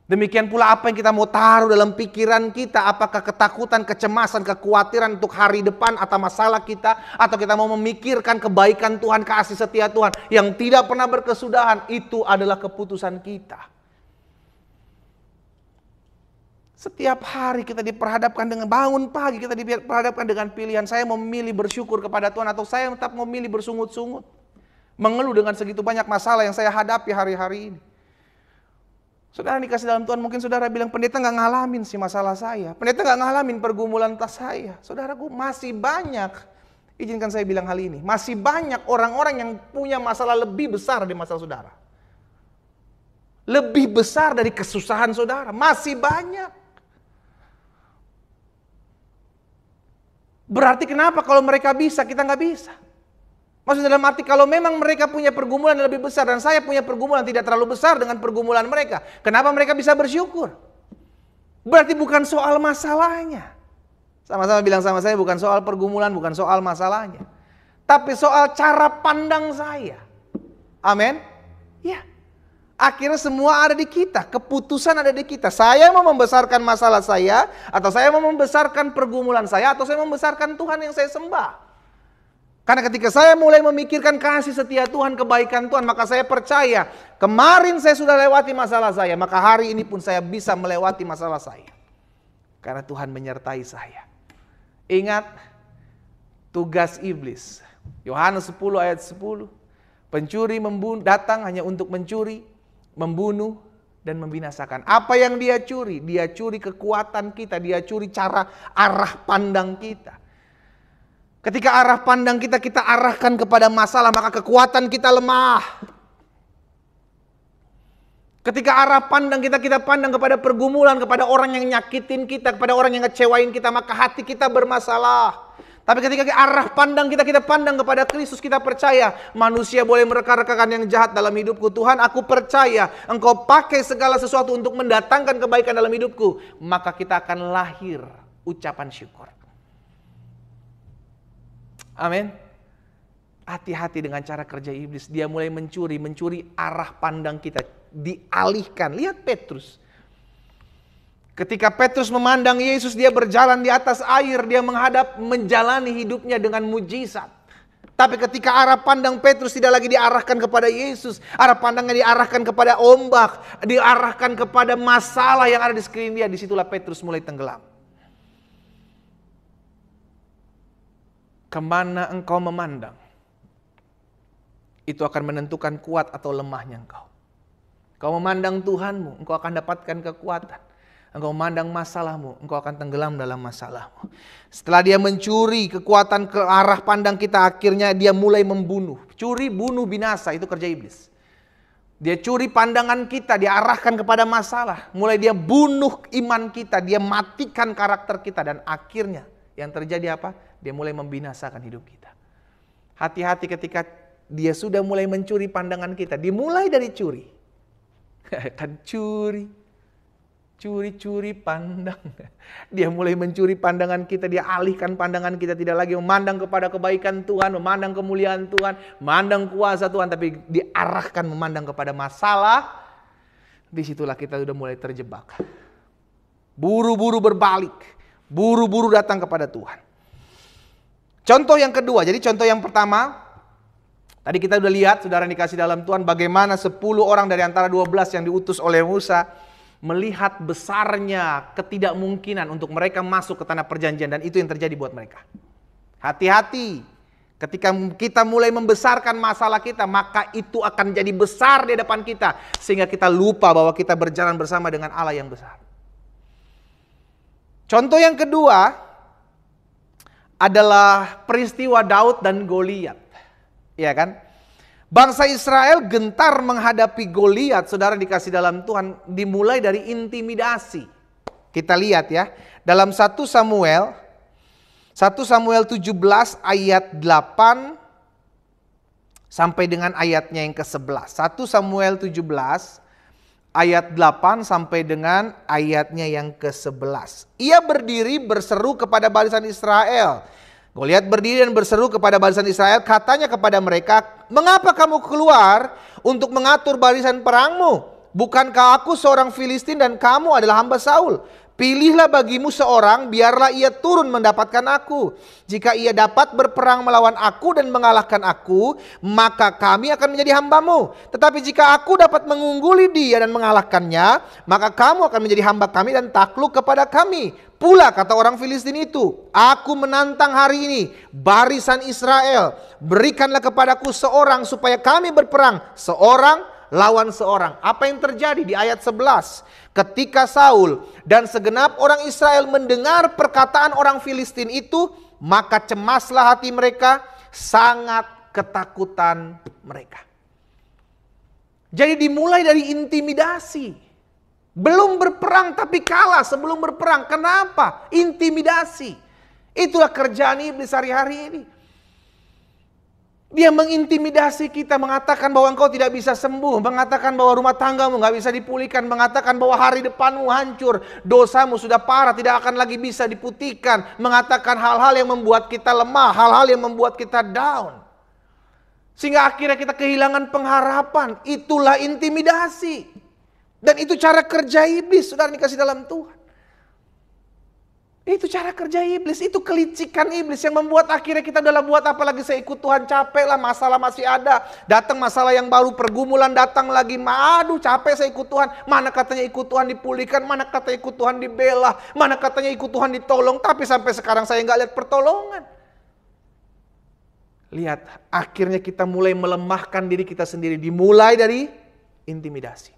Demikian pula apa yang kita mau taruh dalam pikiran kita. Apakah ketakutan, kecemasan, kekhawatiran untuk hari depan atau masalah kita. Atau kita mau memikirkan kebaikan Tuhan, kasih setia Tuhan yang tidak pernah berkesudahan. Itu adalah keputusan kita. Setiap hari kita diperhadapkan dengan bangun pagi, kita diperhadapkan dengan pilihan, saya mau memilih bersyukur kepada Tuhan atau saya tetap mau memilih bersungut-sungut. Mengeluh dengan segitu banyak masalah yang saya hadapi hari-hari ini. Saudara dikasih dalam Tuhan, mungkin saudara bilang, pendeta gak ngalamin sih masalah saya. Pendeta gak ngalamin pergumulan tas saya. Saudaraku, masih banyak, izinkan saya bilang hal ini, masih banyak orang-orang yang punya masalah lebih besar dari masalah saudara. lebih besar dari kesusahan saudara. Masih banyak. Berarti kenapa kalau mereka bisa, kita nggak bisa? Maksudnya dalam arti kalau memang mereka punya pergumulan yang lebih besar dan saya punya pergumulan tidak terlalu besar dengan pergumulan mereka, kenapa mereka bisa bersyukur? Berarti bukan soal masalahnya. Sama-sama bilang sama saya, bukan soal pergumulan, bukan soal masalahnya. Tapi soal cara pandang saya. Amin? Ya. Akhirnya semua ada di kita, keputusan ada di kita. Saya mau membesarkan masalah saya, atau saya mau membesarkan pergumulan saya, atau saya membesarkan Tuhan yang saya sembah. Karena ketika saya mulai memikirkan kasih setia Tuhan, kebaikan Tuhan, maka saya percaya kemarin saya sudah lewati masalah saya, maka hari ini pun saya bisa melewati masalah saya. Karena Tuhan menyertai saya. Ingat tugas iblis. Yohanes 10 ayat 10. Pencuri datang hanya untuk mencuri, membunuh, dan membinasakan. Apa yang dia curi? Dia curi kekuatan kita, dia curi arah pandang kita. Ketika arah pandang kita arahkan kepada masalah, maka kekuatan kita lemah. Ketika arah pandang kita pandang kepada pergumulan, kepada orang yang nyakitin kita, kepada orang yang ngecewain kita, maka hati kita bermasalah. Tapi ketika arah pandang kita pandang kepada Kristus, kita percaya manusia boleh mereka-rekakan yang jahat dalam hidupku. Tuhan, aku percaya Engkau pakai segala sesuatu untuk mendatangkan kebaikan dalam hidupku. Maka kita akan lahir ucapan syukur. Amin. Hati-hati dengan cara kerja iblis. Dia mulai mencuri arah pandang kita. Dialihkan. Lihat Petrus. Ketika Petrus memandang Yesus, dia berjalan di atas air, dia menjalani hidupnya dengan mujizat. Tapi ketika arah pandang Petrus tidak lagi diarahkan kepada Yesus, arah pandangnya diarahkan kepada ombak, diarahkan kepada masalah yang ada di sekeliling dia, disitulah Petrus mulai tenggelam. Kemana engkau memandang, itu akan menentukan kuat atau lemahnya engkau. Engkau memandang Tuhanmu, engkau akan dapatkan kekuatan. Engkau memandang masalahmu, engkau akan tenggelam dalam masalahmu. Setelah dia mencuri kekuatan ke arah pandang kita, akhirnya dia mulai membunuh. Curi, bunuh, binasa, itu kerja iblis. Dia curi pandangan kita, dia arahkan kepada masalah. Mulai dia bunuh iman kita, dia matikan karakter kita. Dan akhirnya yang terjadi apa? Dia mulai membinasakan hidup kita. Hati-hati ketika dia sudah mulai mencuri pandangan kita. Dimulai dari curi. Kan curi pandang. Dia mulai mencuri pandangan kita. Dia alihkan pandangan kita. Tidak lagi memandang kepada kebaikan Tuhan, memandang kemuliaan Tuhan, memandang kuasa Tuhan, tapi diarahkan memandang kepada masalah. Disitulah kita sudah mulai terjebak. Buru-buru berbalik, buru-buru datang kepada Tuhan. Contoh yang kedua. Jadi contoh yang pertama, tadi kita sudah lihat, saudara dikasih dalam Tuhan, bagaimana 10 orang dari antara 12 yang diutus oleh Musa melihat besarnya ketidakmungkinan untuk mereka masuk ke tanah perjanjian, dan itu yang terjadi buat mereka. Hati-hati ketika kita mulai membesarkan masalah kita, maka itu akan jadi besar di depan kita sehingga kita lupa bahwa kita berjalan bersama dengan Allah yang besar. Contoh yang kedua adalah peristiwa Daud dan Goliat. Ya kan? Bangsa Israel gentar menghadapi Goliat, saudara dikasih dalam Tuhan, dimulai dari intimidasi. Kita lihat ya, dalam 1 Samuel 17 ayat 8 sampai dengan ayatnya yang ke-11. 1 Samuel 17 ayat 8 sampai dengan ayatnya yang ke-11. Ia berdiri berseru kepada barisan Israel. Goliat berdiri dan berseru kepada barisan Israel, katanya kepada mereka, mengapa kamu keluar untuk mengatur barisan perangmu? Bukankah aku seorang Filistin dan kamu adalah hamba Saul? Pilihlah bagimu seorang, biarlah ia turun mendapatkan aku. Jika ia dapat berperang melawan aku dan mengalahkan aku, maka kami akan menjadi hambamu. Tetapi jika aku dapat mengungguli dia dan mengalahkannya, maka kamu akan menjadi hamba kami dan takluk kepada kami. Pula kata orang Filistin itu, aku menantang hari ini barisan Israel, berikanlah kepadaku seorang supaya kami berperang, seorang lawan seorang. Apa yang terjadi di ayat 11? Ketika Saul dan segenap orang Israel mendengar perkataan orang Filistin itu, maka cemaslah hati mereka, sangat ketakutan mereka. Jadi dimulai dari intimidasi. Belum berperang tapi kalah sebelum berperang. Kenapa? Intimidasi. Itulah kerjaan iblis hari-hari ini. Dia mengintimidasi kita, mengatakan bahwa engkau tidak bisa sembuh, mengatakan bahwa rumah tanggamu nggak bisa dipulihkan, mengatakan bahwa hari depanmu hancur, dosamu sudah parah, tidak akan lagi bisa diputihkan, mengatakan hal-hal yang membuat kita lemah, hal-hal yang membuat kita down. Sehingga akhirnya kita kehilangan pengharapan. Itulah intimidasi. Dan itu cara kerja iblis, saudara dikasih dalam Tuhan. Itu cara kerja iblis, itu kelicikan iblis yang membuat akhirnya kita udah buat apa lagi, saya ikut Tuhan, capek lah, masalah masih ada. Datang masalah yang baru, pergumulan datang lagi, aduh capek saya ikut Tuhan. Mana katanya ikut Tuhan dipulihkan, mana katanya ikut Tuhan dibela, mana katanya ikut Tuhan ditolong. Tapi sampai sekarang saya nggak lihat pertolongan. Lihat, akhirnya kita mulai melemahkan diri kita sendiri, dimulai dari intimidasi.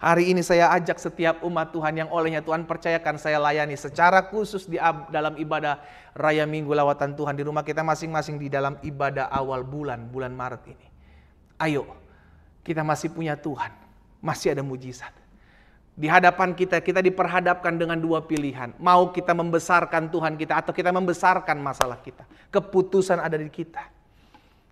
Hari ini saya ajak setiap umat Tuhan yang olehnya Tuhan percayakan saya layani secara khusus dalam ibadah Raya Minggu Lawatan Tuhan di rumah kita masing-masing di dalam ibadah awal bulan Maret ini. Ayo, kita masih punya Tuhan, masih ada mujizat. Di hadapan kita diperhadapkan dengan dua pilihan. Mau kita membesarkan Tuhan kita atau kita membesarkan masalah kita. Keputusan ada di kita.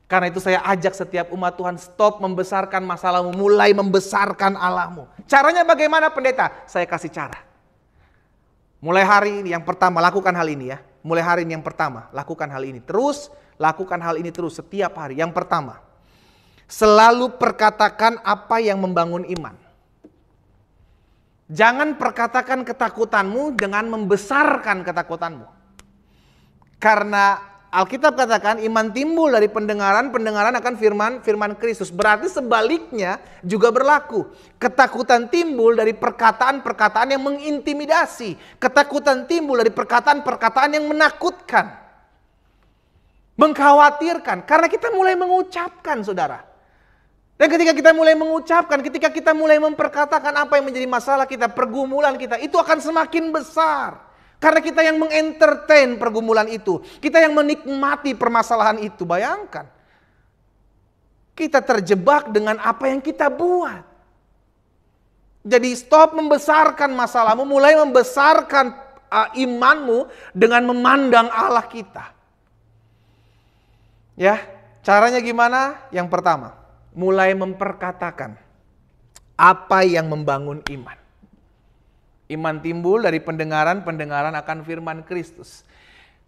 Karena itu saya ajak setiap umat Tuhan stop membesarkan masalahmu, mulai membesarkan Allahmu. Caranya bagaimana pendeta? Saya kasih cara. Mulai hari ini yang pertama lakukan hal ini ya. Mulai hari ini yang pertama lakukan hal ini. Terus lakukan hal ini terus setiap hari. Yang pertama, selalu perkatakan apa yang membangun iman. Jangan perkatakan ketakutanmu dengan membesarkan ketakutanmu. Karena Alkitab katakan iman timbul dari pendengaran akan firman Kristus. Berarti sebaliknya juga berlaku. Ketakutan timbul dari perkataan-perkataan yang mengintimidasi. Ketakutan timbul dari perkataan-perkataan yang menakutkan. Mengkhawatirkan. Karena kita mulai mengucapkan, saudara. Dan ketika kita mulai mengucapkan, ketika kita mulai memperkatakan apa yang menjadi masalah kita, pergumulan kita, itu akan semakin besar. Karena kita yang mengentertain pergumulan itu. Kita yang menikmati permasalahan itu. Bayangkan. Kita terjebak dengan apa yang kita buat. Jadi stop membesarkan masalahmu. Mulai membesarkan imanmu dengan memandang Allah kita. Ya, caranya gimana? Yang pertama, mulai memperkatakan apa yang membangun iman. Iman timbul dari pendengaran akan firman Kristus.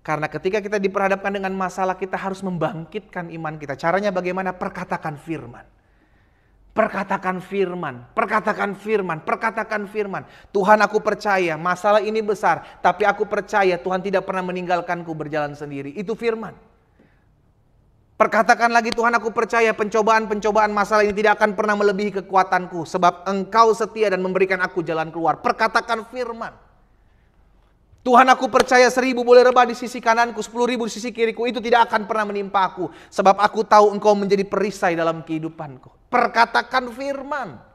Karena ketika kita diperhadapkan dengan masalah, kita harus membangkitkan iman kita. Caranya bagaimana? Perkatakan firman. Perkatakan firman, perkatakan firman, perkatakan firman. Tuhan, aku percaya masalah ini besar, tapi aku percaya Tuhan tidak pernah meninggalkanku berjalan sendiri. Itu firman. Perkatakan lagi, Tuhan, aku percaya pencobaan-pencobaan masalah ini tidak akan pernah melebihi kekuatanku. Sebab Engkau setia dan memberikan aku jalan keluar. Perkatakan firman. Tuhan, aku percaya 1000 boleh rebah di sisi kananku, 10.000 di sisi kiriku. Itu tidak akan pernah menimpa aku. Sebab aku tahu Engkau menjadi perisai dalam kehidupanku. Perkatakan firman.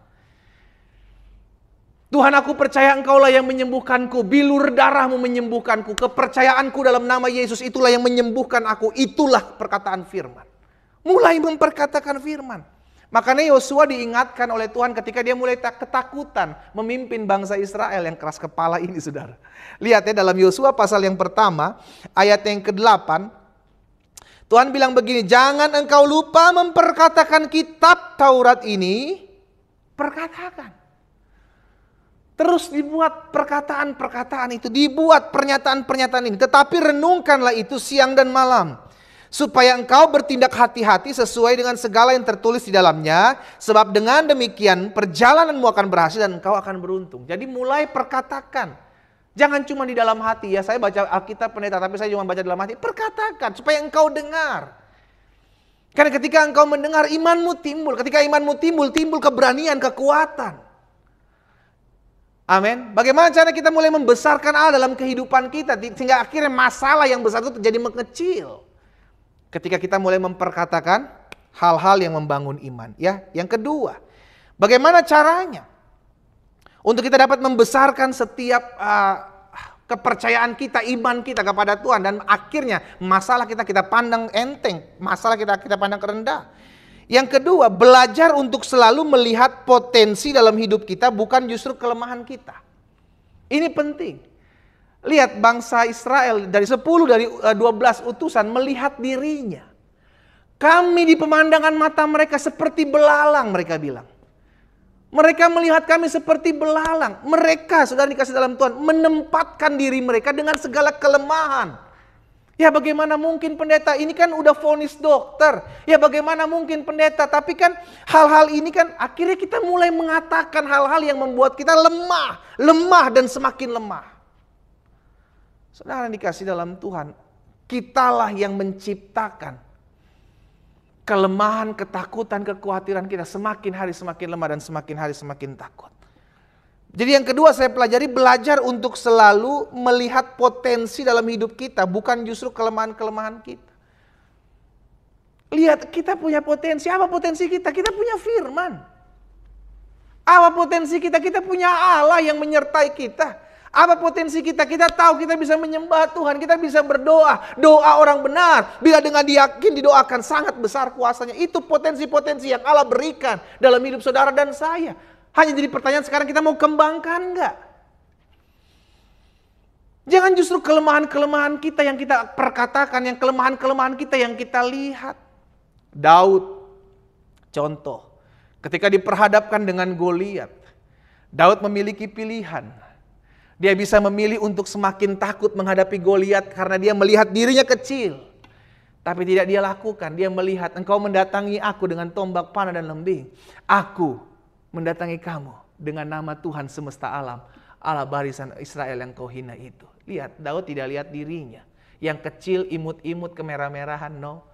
Tuhan, aku percaya Engkaulah yang menyembuhkanku. Bilur darahmu menyembuhkanku. Kepercayaanku dalam nama Yesus itulah yang menyembuhkan aku. Itulah perkataan firman. Mulai memperkatakan firman. Makanya Yosua diingatkan oleh Tuhan ketika dia mulai ketakutan memimpin bangsa Israel yang keras kepala ini, saudara. Lihat ya, dalam Yosua pasal yang pertama, ayat yang ke-8. Tuhan bilang begini, jangan engkau lupa memperkatakan kitab Taurat ini. Perkatakan. Terus dibuat perkataan-perkataan itu, dibuat pernyataan-pernyataan ini. Tetapi renungkanlah itu siang dan malam. Supaya engkau bertindak hati-hati sesuai dengan segala yang tertulis di dalamnya. Sebab dengan demikian perjalananmu akan berhasil dan engkau akan beruntung. Jadi mulai perkatakan. Jangan cuma di dalam hati. Ya, saya baca Alkitab pendeta, tapi saya cuma baca dalam hati. Perkatakan supaya engkau dengar. Karena ketika engkau mendengar, imanmu timbul. Ketika imanmu timbul, timbul keberanian, kekuatan. Amin. Bagaimana cara kita mulai membesarkan Allah dalam kehidupan kita sehingga akhirnya masalah yang besar itu menjadi mengecil. Ketika kita mulai memperkatakan hal-hal yang membangun iman. Ya, yang kedua, bagaimana caranya untuk kita dapat membesarkan setiap kepercayaan kita, iman kita kepada Tuhan dan akhirnya masalah kita pandang enteng, masalah kita pandang rendah. Yang kedua, belajar untuk selalu melihat potensi dalam hidup kita, bukan justru kelemahan kita. Ini penting. Lihat bangsa Israel dari 10 dari 12 utusan melihat dirinya. Kami di pemandangan mata mereka seperti belalang, mereka bilang. Mereka melihat kami seperti belalang. Mereka, saudara dikasih dalam Tuhan, menempatkan diri mereka dengan segala kelemahan. Ya bagaimana mungkin pendeta, ini kan udah vonis dokter. Ya bagaimana mungkin pendeta, tapi kan hal-hal ini kan akhirnya kita mulai mengatakan hal-hal yang membuat kita lemah dan semakin lemah. Saudara dikasih dalam Tuhan, kitalah yang menciptakan kelemahan, ketakutan, kekhawatiran kita semakin hari semakin lemah dan semakin hari semakin takut. Jadi yang kedua saya pelajari, belajar untuk selalu melihat potensi dalam hidup kita, bukan justru kelemahan-kelemahan kita. Lihat, kita punya potensi. Apa potensi kita? Kita punya firman. Apa potensi kita? Kita punya Allah yang menyertai kita. Apa potensi kita? Kita tahu kita bisa menyembah Tuhan, kita bisa berdoa. Doa orang benar, bila dengan yakin didoakan, sangat besar kuasanya. Itu potensi-potensi yang Allah berikan dalam hidup saudara dan saya. Hanya jadi pertanyaan sekarang, kita mau kembangkan enggak? Jangan justru kelemahan-kelemahan kita yang kita perkatakan, yang kelemahan-kelemahan kita yang kita lihat. Daud, contoh, ketika diperhadapkan dengan Goliat, Daud memiliki pilihan. Dia bisa memilih untuk semakin takut menghadapi Goliat karena dia melihat dirinya kecil. Tapi tidak dia lakukan, dia melihat, engkau mendatangi aku dengan tombak panah dan lembing. Aku mendatangi kamu dengan nama Tuhan semesta alam, Allah barisan Israel yang kau hina itu. Lihat, Daud tidak lihat dirinya yang kecil, imut-imut, kemerah-merahan, no.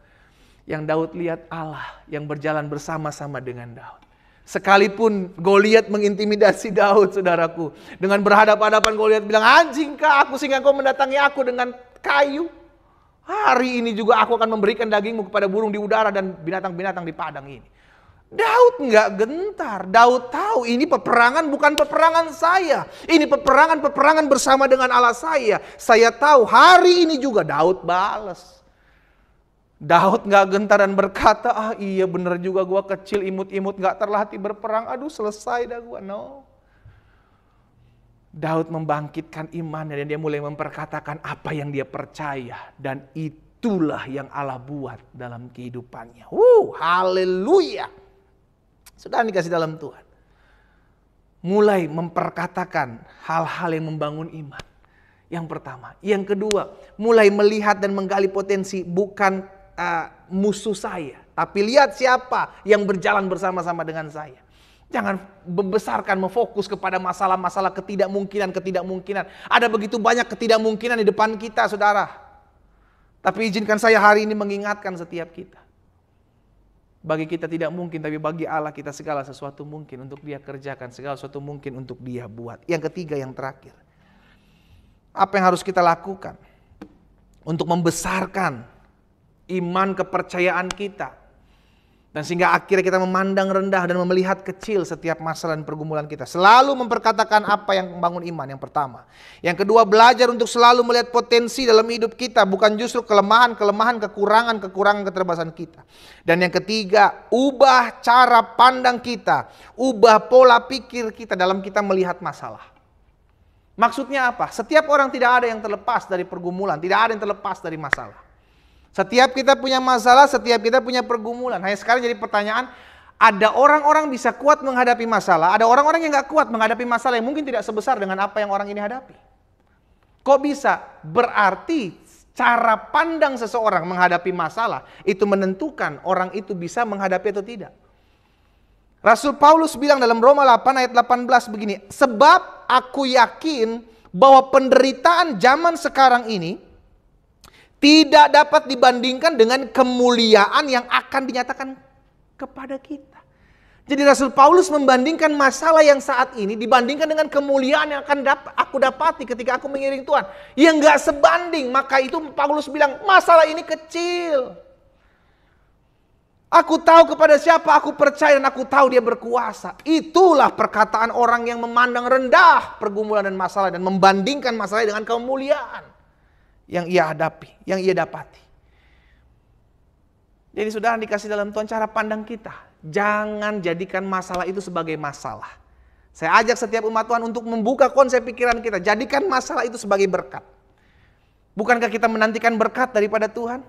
Yang Daud lihat Allah yang berjalan bersama-sama dengan Daud. Sekalipun Goliat mengintimidasi Daud, saudaraku, dengan berhadapan-hadapan Goliat bilang, anjingkah aku sehingga kau mendatangi aku dengan kayu? Hari ini juga aku akan memberikan dagingmu kepada burung di udara dan binatang-binatang di padang ini. Daud nggak gentar. Daud tahu ini peperangan bukan peperangan saya. Ini peperangan bersama dengan Allah saya. Saya tahu hari ini juga Daud balas. Daud nggak gentar dan berkata, iya bener juga gua kecil, imut-imut, nggak terlatih berperang. Aduh selesai dah gua. No. Daud membangkitkan imannya dan dia mulai memperkatakan apa yang dia percaya. Dan itulah yang Allah buat dalam kehidupannya. Haleluya. Saudara dikasih dalam Tuhan. Mulai memperkatakan hal-hal yang membangun iman. Yang pertama. Yang kedua, mulai melihat dan menggali potensi bukan musuh saya. Tapi lihat siapa yang berjalan bersama-sama dengan saya. Jangan membesarkan, memfokus kepada masalah-masalah ketidakmungkinan. Ada begitu banyak ketidakmungkinan di depan kita, saudara. Tapi izinkan saya hari ini mengingatkan setiap kita. Bagi kita tidak mungkin, tapi bagi Allah kita segala sesuatu mungkin untuk dia kerjakan. Segala sesuatu mungkin untuk dia buat. Yang ketiga, yang terakhir. Apa yang harus kita lakukan? Untuk membesarkan iman kepercayaan kita. Dan sehingga akhirnya kita memandang rendah dan melihat kecil setiap masalah dan pergumulan kita. Selalu memperkatakan apa yang membangun iman, yang pertama. Yang kedua, belajar untuk selalu melihat potensi dalam hidup kita. Bukan justru kelemahan, kekurangan keterbatasan kita. Dan yang ketiga, ubah cara pandang kita. Ubah pola pikir kita dalam kita melihat masalah. Maksudnya apa? Setiap orang tidak ada yang terlepas dari pergumulan. Tidak ada yang terlepas dari masalah. Setiap kita punya masalah, setiap kita punya pergumulan. Hanya sekarang jadi pertanyaan, ada orang-orang bisa kuat menghadapi masalah, ada orang-orang yang gak kuat menghadapi masalah yang mungkin tidak sebesar dengan apa yang orang ini hadapi. Kok bisa? Berarti cara pandang seseorang menghadapi masalah itu menentukan orang itu bisa menghadapi atau tidak. Rasul Paulus bilang dalam Roma 8 ayat 18 begini, sebab aku yakin bahwa penderitaan zaman sekarang ini tidak dapat dibandingkan dengan kemuliaan yang akan dinyatakan kepada kita. Jadi Rasul Paulus membandingkan masalah yang saat ini dibandingkan dengan kemuliaan yang akan aku dapati ketika aku mengiring Tuhan. Yang gak sebanding, maka itu Paulus bilang masalah ini kecil. Aku tahu kepada siapa aku percaya dan aku tahu dia berkuasa. Itulah perkataan orang yang memandang rendah pergumulan dan masalah dan membandingkan masalah dengan kemuliaan yang ia hadapi, yang ia dapati. Jadi saudara dikasih dalam Tuhan, cara pandang kita, jangan jadikan masalah itu sebagai masalah. Saya ajak setiap umat Tuhan untuk membuka konsep pikiran kita, jadikan masalah itu sebagai berkat. Bukankah kita menantikan berkat daripada Tuhan?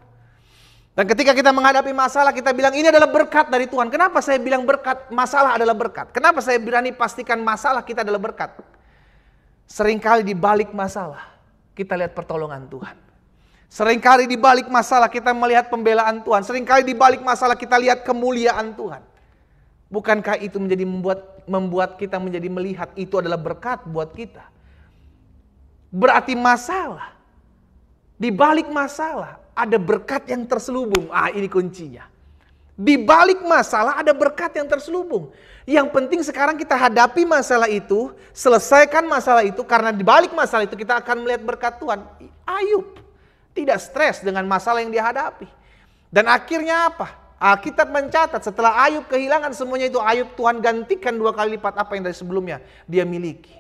Dan ketika kita menghadapi masalah, kita bilang ini adalah berkat dari Tuhan. Kenapa saya bilang berkat? Masalah adalah berkat. Kenapa saya berani pastikan masalah kita adalah berkat? Seringkali di balik masalah, kita lihat pertolongan Tuhan. Seringkali di balik masalah kita melihat pembelaan Tuhan. Seringkali di balik masalah kita lihat kemuliaan Tuhan. Bukankah itu menjadi membuat kita menjadi melihat itu adalah berkat buat kita? Berarti masalah, di balik masalah ada berkat yang terselubung. Ini kuncinya. Di balik masalah ada berkat yang terselubung. Yang penting sekarang kita hadapi masalah itu, selesaikan masalah itu, karena di balik masalah itu kita akan melihat berkat Tuhan. Ayub tidak stres dengan masalah yang dihadapi. Dan akhirnya apa? Alkitab mencatat setelah Ayub kehilangan semuanya itu, Ayub Tuhan gantikan 2 kali lipat apa yang dari sebelumnya dia miliki.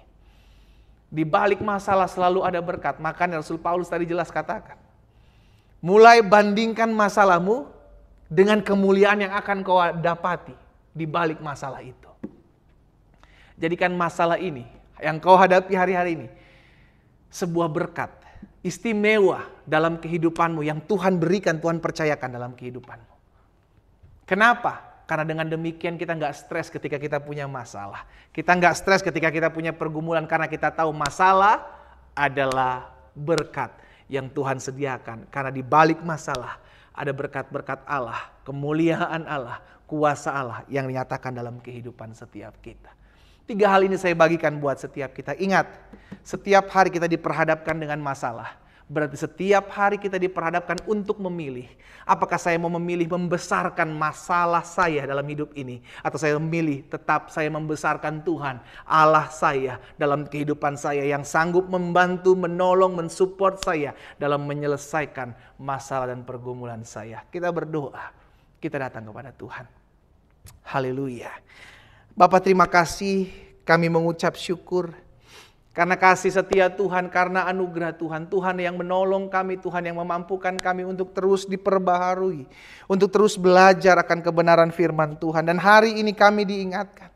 Di balik masalah selalu ada berkat. Makanya Rasul Paulus tadi jelas katakan, mulai bandingkan masalahmu dengan kemuliaan yang akan kau dapati di balik masalah itu. Jadikan masalah ini yang kau hadapi hari-hari ini sebuah berkat istimewa dalam kehidupanmu yang Tuhan berikan, Tuhan percayakan dalam kehidupanmu. Kenapa? Karena dengan demikian kita nggak stres ketika kita punya masalah. Kita nggak stres ketika kita punya pergumulan, karena kita tahu masalah adalah berkat yang Tuhan sediakan. Karena di balik masalah ada berkat-berkat Allah, kemuliaan Allah, kuasa Allah yang dinyatakan dalam kehidupan setiap kita. 3 hal ini saya bagikan buat setiap kita. Ingat, setiap hari kita diperhadapkan dengan masalah. Berarti setiap hari kita diperhadapkan untuk memilih. Apakah saya mau memilih membesarkan masalah saya dalam hidup ini, atau saya memilih tetap saya membesarkan Tuhan, Allah saya dalam kehidupan saya yang sanggup membantu, menolong, mensupport saya dalam menyelesaikan masalah dan pergumulan saya. Kita berdoa, kita datang kepada Tuhan. Haleluya. Bapak, terima kasih, kami mengucap syukur karena kasih setia Tuhan, karena anugerah Tuhan. Tuhan yang menolong kami, Tuhan yang memampukan kami untuk terus diperbaharui, untuk terus belajar akan kebenaran firman Tuhan. Dan hari ini kami diingatkan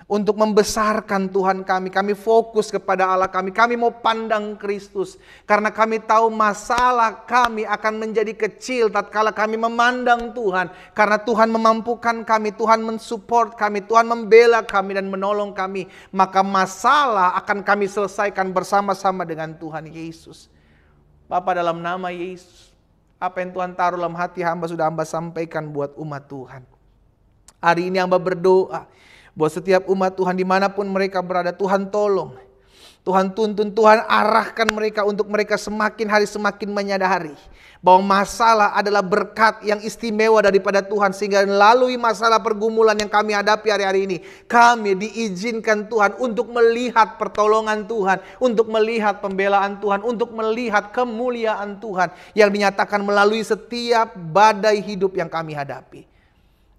untuk membesarkan Tuhan kami. Kami fokus kepada Allah kami. Kami mau pandang Kristus. Karena kami tahu masalah kami akan menjadi kecil tatkala kami memandang Tuhan. Karena Tuhan memampukan kami, Tuhan mensupport kami, Tuhan membela kami dan menolong kami. Maka masalah akan kami selesaikan bersama-sama dengan Tuhan Yesus. Bapa, dalam nama Yesus, apa yang Tuhan taruh dalam hati hamba sudah hamba sampaikan buat umat Tuhan. Hari ini hamba berdoa buat setiap umat Tuhan dimanapun mereka berada, Tuhan tolong, Tuhan tuntun, Tuhan arahkan mereka untuk mereka semakin hari semakin menyadari bahwa masalah adalah berkat yang istimewa daripada Tuhan. Sehingga melalui masalah pergumulan yang kami hadapi hari-hari ini, kami diizinkan Tuhan untuk melihat pertolongan Tuhan, untuk melihat pembelaan Tuhan, untuk melihat kemuliaan Tuhan yang dinyatakan melalui setiap badai hidup yang kami hadapi.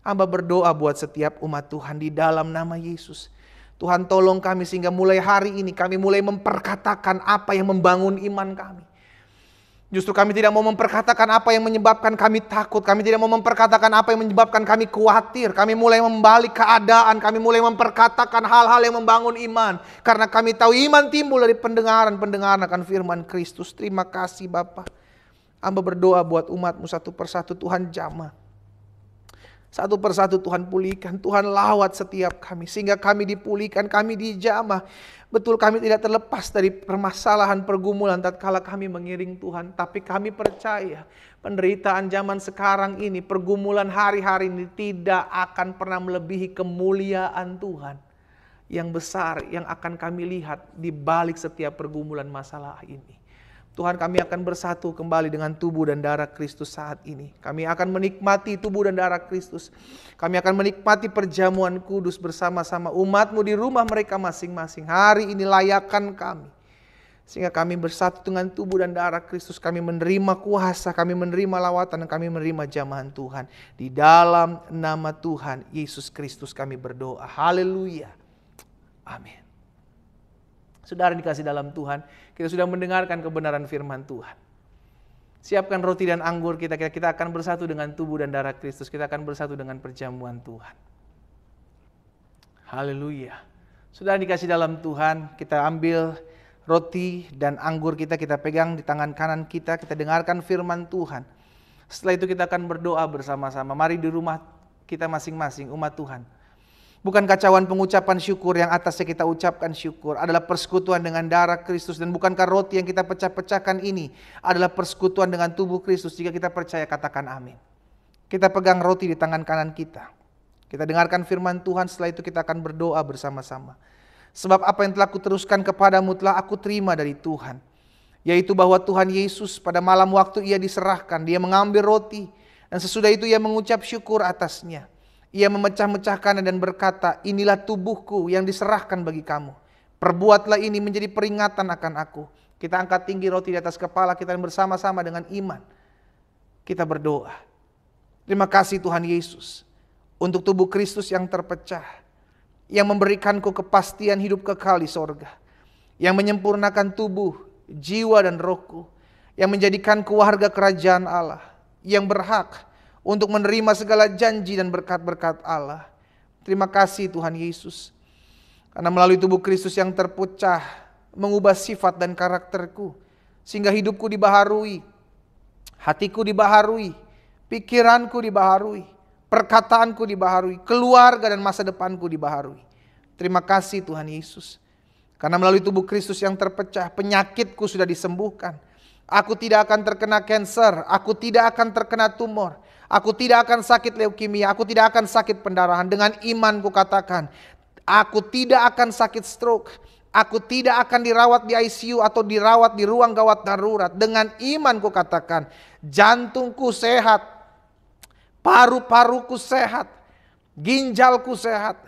Hamba berdoa buat setiap umat Tuhan di dalam nama Yesus. Tuhan tolong kami sehingga mulai hari ini kami mulai memperkatakan apa yang membangun iman kami. Justru kami tidak mau memperkatakan apa yang menyebabkan kami takut. Kami tidak mau memperkatakan apa yang menyebabkan kami khawatir. Kami mulai membalik keadaan. Kami mulai memperkatakan hal-hal yang membangun iman. Karena kami tahu iman timbul dari pendengaran akan firman Kristus. Terima kasih Bapa. Hamba berdoa buat umatmu satu persatu, Tuhan jamah. Satu persatu Tuhan pulihkan, Tuhan lawat setiap kami. Sehingga kami dipulihkan, kami dijamah. Betul, kami tidak terlepas dari permasalahan pergumulan tatkala kami mengiring Tuhan. Tapi kami percaya penderitaan zaman sekarang ini, pergumulan hari-hari ini tidak akan pernah melebihi kemuliaan Tuhan yang besar yang akan kami lihat di balik setiap pergumulan masalah ini. Tuhan, kami akan bersatu kembali dengan tubuh dan darah Kristus saat ini. Kami akan menikmati tubuh dan darah Kristus. Kami akan menikmati perjamuan kudus bersama-sama umat-Mu di rumah mereka masing-masing. Hari ini layakkan kami. Sehingga kami bersatu dengan tubuh dan darah Kristus. Kami menerima kuasa, kami menerima lawatan, dan kami menerima jamahan Tuhan. Di dalam nama Tuhan Yesus Kristus kami berdoa. Haleluya. Amin. Saudara dikasih dalam Tuhan, kita sudah mendengarkan kebenaran firman Tuhan. Siapkan roti dan anggur kita. Kita akan bersatu dengan tubuh dan darah Kristus. Kita akan bersatu dengan perjamuan Tuhan. Haleluya. Sudah dikasih dalam Tuhan, kita ambil roti dan anggur kita pegang di tangan kanan kita dengarkan firman Tuhan. Setelah itu kita akan berdoa bersama-sama. Mari di rumah kita masing-masing, umat Tuhan. Bukan kacauan pengucapan syukur yang atasnya kita ucapkan syukur, adalah persekutuan dengan darah Kristus. Dan bukankah roti yang kita pecah-pecahkan ini adalah persekutuan dengan tubuh Kristus? Jika kita percaya, katakan amin. Kita pegang roti di tangan kanan kita. Kita dengarkan firman Tuhan, setelah itu kita akan berdoa bersama-sama. Sebab apa yang telah kuteruskan kepadamu telah aku terima dari Tuhan. Yaitu bahwa Tuhan Yesus pada malam waktu ia diserahkan, dia mengambil roti. Dan sesudah itu ia mengucap syukur atasnya. Ia memecah-mecahkannya dan berkata, inilah tubuhku yang diserahkan bagi kamu. Perbuatlah ini menjadi peringatan akan aku. Kita angkat tinggi roti di atas kepala kita dan bersama-sama dengan iman kita berdoa. Terima kasih Tuhan Yesus untuk tubuh Kristus yang terpecah, yang memberikanku kepastian hidup kekal di sorga, yang menyempurnakan tubuh, jiwa dan rohku, yang menjadikanku warga kerajaan Allah, yang berhak untuk menerima segala janji dan berkat-berkat Allah. Terima kasih Tuhan Yesus, karena melalui tubuh Kristus yang terpecah, mengubah sifat dan karakterku, sehingga hidupku dibaharui, hatiku dibaharui, pikiranku dibaharui, perkataanku dibaharui, keluarga dan masa depanku dibaharui. Terima kasih Tuhan Yesus. Karena melalui tubuh Kristus yang terpecah, penyakitku sudah disembuhkan. Aku tidak akan terkena kanker, aku tidak akan terkena tumor, aku tidak akan sakit leukemia, aku tidak akan sakit pendarahan. Dengan imanku katakan, aku tidak akan sakit stroke, aku tidak akan dirawat di ICU atau dirawat di ruang gawat darurat. Dengan imanku katakan, jantungku sehat, paru-paruku sehat, ginjalku sehat,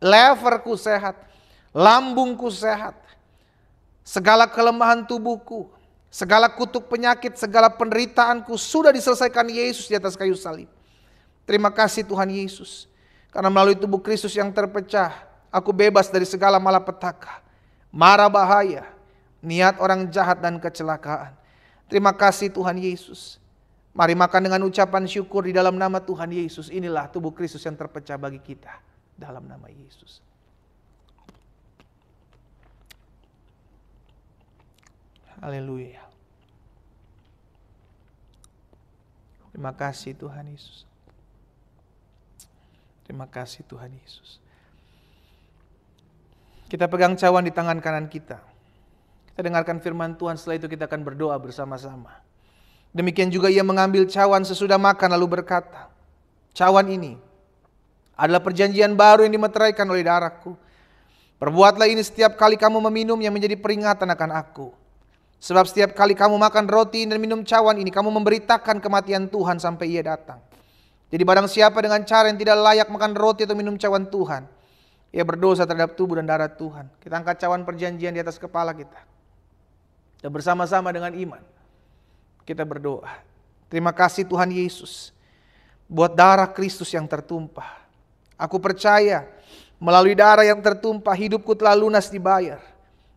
leverku sehat, lambungku sehat. Segala kelemahan tubuhku, segala kutuk penyakit, segala penderitaanku sudah diselesaikan Yesus di atas kayu salib. Terima kasih Tuhan Yesus. Karena melalui tubuh Kristus yang terpecah, aku bebas dari segala malapetaka, mara bahaya, niat orang jahat dan kecelakaan. Terima kasih Tuhan Yesus. Mari makan dengan ucapan syukur di dalam nama Tuhan Yesus. Inilah tubuh Kristus yang terpecah bagi kita. Dalam nama Yesus. Haleluya. Terima kasih Tuhan Yesus. Terima kasih Tuhan Yesus. Kita pegang cawan di tangan kanan kita. Kita dengarkan firman Tuhan, setelah itu kita akan berdoa bersama-sama. Demikian juga ia mengambil cawan sesudah makan lalu berkata, cawan ini adalah perjanjian baru yang dimeteraikan oleh darahku. Perbuatlah ini setiap kali kamu meminum yang menjadi peringatan akan aku. Sebab setiap kali kamu makan roti dan minum cawan ini, kamu memberitakan kematian Tuhan sampai ia datang. Jadi barang siapa dengan cara yang tidak layak makan roti atau minum cawan Tuhan, ia berdosa terhadap tubuh dan darah Tuhan. Kita angkat cawan perjanjian di atas kepala kita. Dan bersama-sama dengan iman kita berdoa. Terima kasih Tuhan Yesus buat darah Kristus yang tertumpah. Aku percaya melalui darah yang tertumpah hidupku telah lunas dibayar.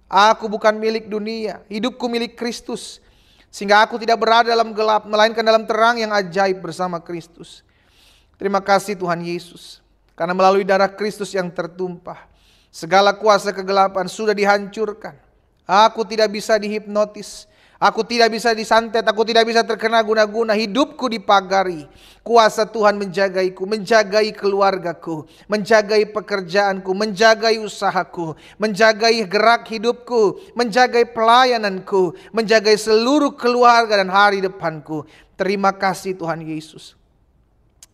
Aku bukan milik dunia, hidupku milik Kristus. Sehingga aku tidak berada dalam gelap, melainkan dalam terang yang ajaib bersama Kristus. Terima kasih Tuhan Yesus. Karena melalui darah Kristus yang tertumpah, segala kuasa kegelapan sudah dihancurkan. Aku tidak bisa dihipnotis. Aku tidak bisa disantet, aku tidak bisa terkena guna-guna. Hidupku dipagari. Kuasa Tuhan menjagaiku, menjagai keluargaku, menjagai pekerjaanku, menjagai usahaku, menjagai gerak hidupku, menjagai pelayananku, menjagai seluruh keluarga dan hari depanku. Terima kasih Tuhan Yesus.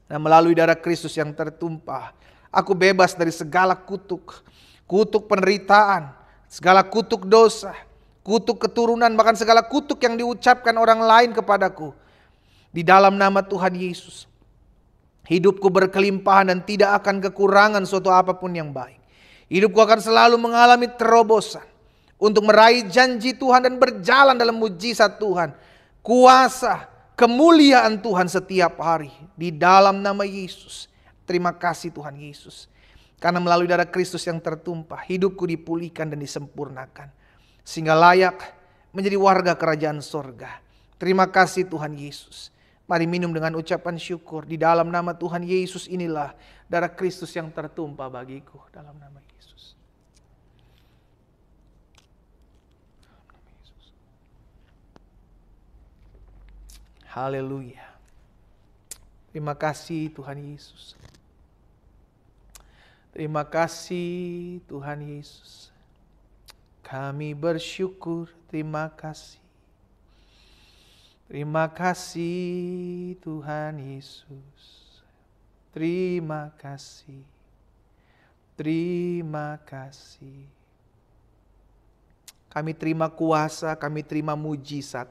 Dan melalui darah Kristus yang tertumpah, aku bebas dari segala kutuk, kutuk penderitaan, segala kutuk dosa, kutuk keturunan, bahkan segala kutuk yang diucapkan orang lain kepadaku. Di dalam nama Tuhan Yesus, hidupku berkelimpahan dan tidak akan kekurangan suatu apapun yang baik. Hidupku akan selalu mengalami terobosan untuk meraih janji Tuhan dan berjalan dalam mujizat Tuhan, kuasa, kemuliaan Tuhan setiap hari. Di dalam nama Yesus, terima kasih Tuhan Yesus. Karena melalui darah Kristus yang tertumpah, hidupku dipulihkan dan disempurnakan. Sehingga layak menjadi warga kerajaan sorga. Terima kasih Tuhan Yesus. Mari minum dengan ucapan syukur. Di dalam nama Tuhan Yesus inilah darah Kristus yang tertumpah bagiku. Dalam nama Yesus. Haleluya. Terima kasih Tuhan Yesus. Terima kasih Tuhan Yesus. Kami bersyukur, terima kasih. Terima kasih Tuhan Yesus. Terima kasih. Terima kasih. Kami terima kuasa, kami terima mujizat.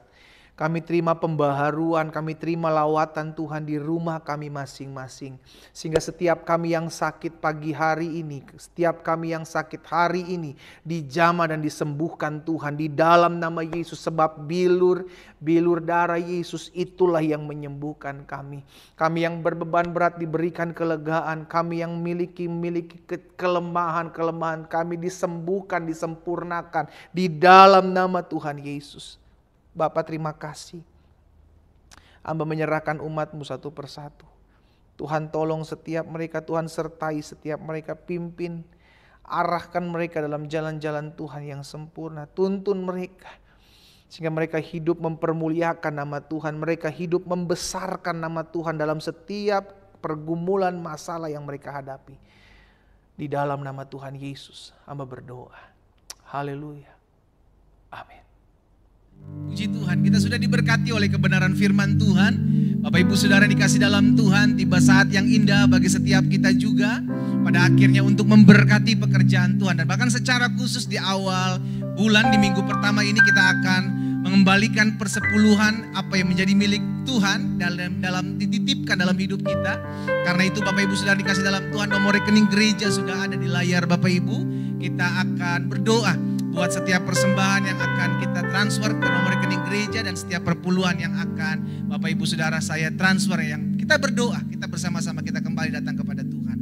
Kami terima pembaharuan, kami terima lawatan Tuhan di rumah kami masing-masing. Sehingga setiap kami yang sakit pagi hari ini, setiap kami yang sakit hari ini dijamah dan disembuhkan Tuhan di dalam nama Yesus. Sebab bilur darah Yesus itulah yang menyembuhkan kami. Kami yang berbeban berat diberikan kelegaan, kami yang memiliki kelemahan kami disembuhkan, disempurnakan di dalam nama Tuhan Yesus. Bapa terima kasih. Hamba menyerahkan umat-Mu satu persatu. Tuhan tolong setiap mereka, Tuhan sertai setiap mereka, pimpin, arahkan mereka dalam jalan-jalan Tuhan yang sempurna. Tuntun mereka sehingga mereka hidup mempermuliakan nama Tuhan. Mereka hidup membesarkan nama Tuhan dalam setiap pergumulan masalah yang mereka hadapi. Di dalam nama Tuhan Yesus hamba berdoa. Haleluya. Amin. Puji Tuhan, kita sudah diberkati oleh kebenaran firman Tuhan. Bapak Ibu Saudara dikasih dalam Tuhan, tiba saat yang indah bagi setiap kita juga pada akhirnya untuk memberkati pekerjaan Tuhan. Dan bahkan secara khusus di awal bulan, di minggu pertama ini kita akan mengembalikan persepuluhan apa yang menjadi milik Tuhan dalam dititipkan dalam hidup kita. Karena itu Bapak Ibu Saudara dikasih dalam Tuhan, nomor rekening gereja sudah ada di layar Bapak Ibu. Kita akan berdoa buat setiap persembahan yang akan kita transfer ke nomor rekening gereja dan setiap perpuluhan yang akan Bapak Ibu Saudara saya transfer, yang kita berdoa, kita bersama-sama kita kembali datang kepada Tuhan.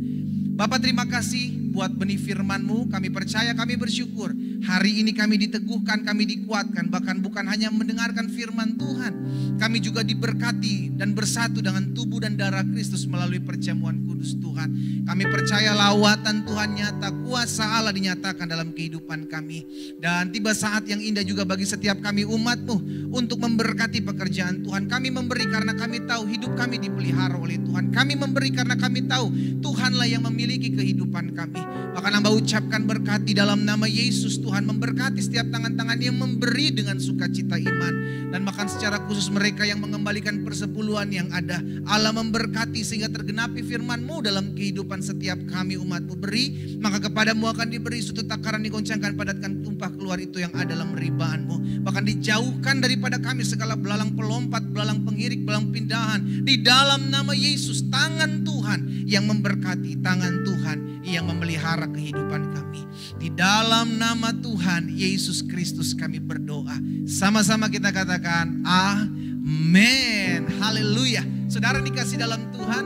Bapak terima kasih buat benih firman-Mu, kami percaya, kami bersyukur. Hari ini kami diteguhkan, kami dikuatkan, bahkan bukan hanya mendengarkan firman Tuhan. Kami juga diberkati dan bersatu dengan tubuh dan darah Kristus melalui perjamuan kudus Tuhan. Kami percaya lawatan Tuhan nyata, kuasa Allah dinyatakan dalam kehidupan kami. Dan tiba saat yang indah juga bagi setiap kami umat-Mu untuk memberkati pekerjaan Tuhan. Kami memberi karena kami tahu hidup kami dipelihara oleh Tuhan. Kami memberi karena kami tahu Tuhanlah yang memiliki kehidupan kami. Bahkan hamba ucapkan berkat di dalam nama Yesus. Tuhan memberkati setiap tangan-tangan yang memberi dengan sukacita iman. Dan bahkan secara khusus mereka yang mengembalikan persepuluhan yang ada. Allah memberkati sehingga tergenapi firman-Mu dalam kehidupan setiap kami umat-Mu. Beri, maka kepadamu akan diberi, suatu takaran digoncangkan, padatkan tumpah keluar itu yang ada dalam ribaan-Mu. Bahkan dijauhkan daripada kami segala belalang pelompat, belalang pengirik, belalang pindahan. Di dalam nama Yesus, tangan Tuhan yang memberkati, tangan Tuhan yang memelihara kehidupan kami. Di dalam nama Tuhan Yesus Kristus kami berdoa. Sama-sama kita katakan amin. Haleluya. Saudara dikasih dalam Tuhan,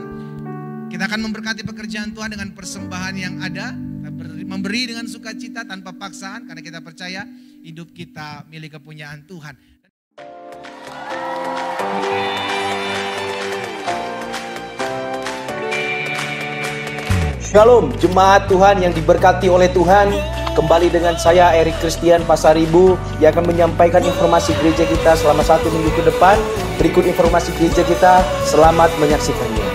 kita akan memberkati pekerjaan Tuhan dengan persembahan yang ada. Memberi dengan sukacita tanpa paksaan, karena kita percaya hidup kita milik kepunyaan Tuhan. Shalom, jemaat Tuhan yang diberkati oleh Tuhan. Kembali dengan saya Erik Christian Pasaribu yang akan menyampaikan informasi gereja kita selama 1 minggu ke depan. Berikut informasi gereja kita, selamat menyaksikannya.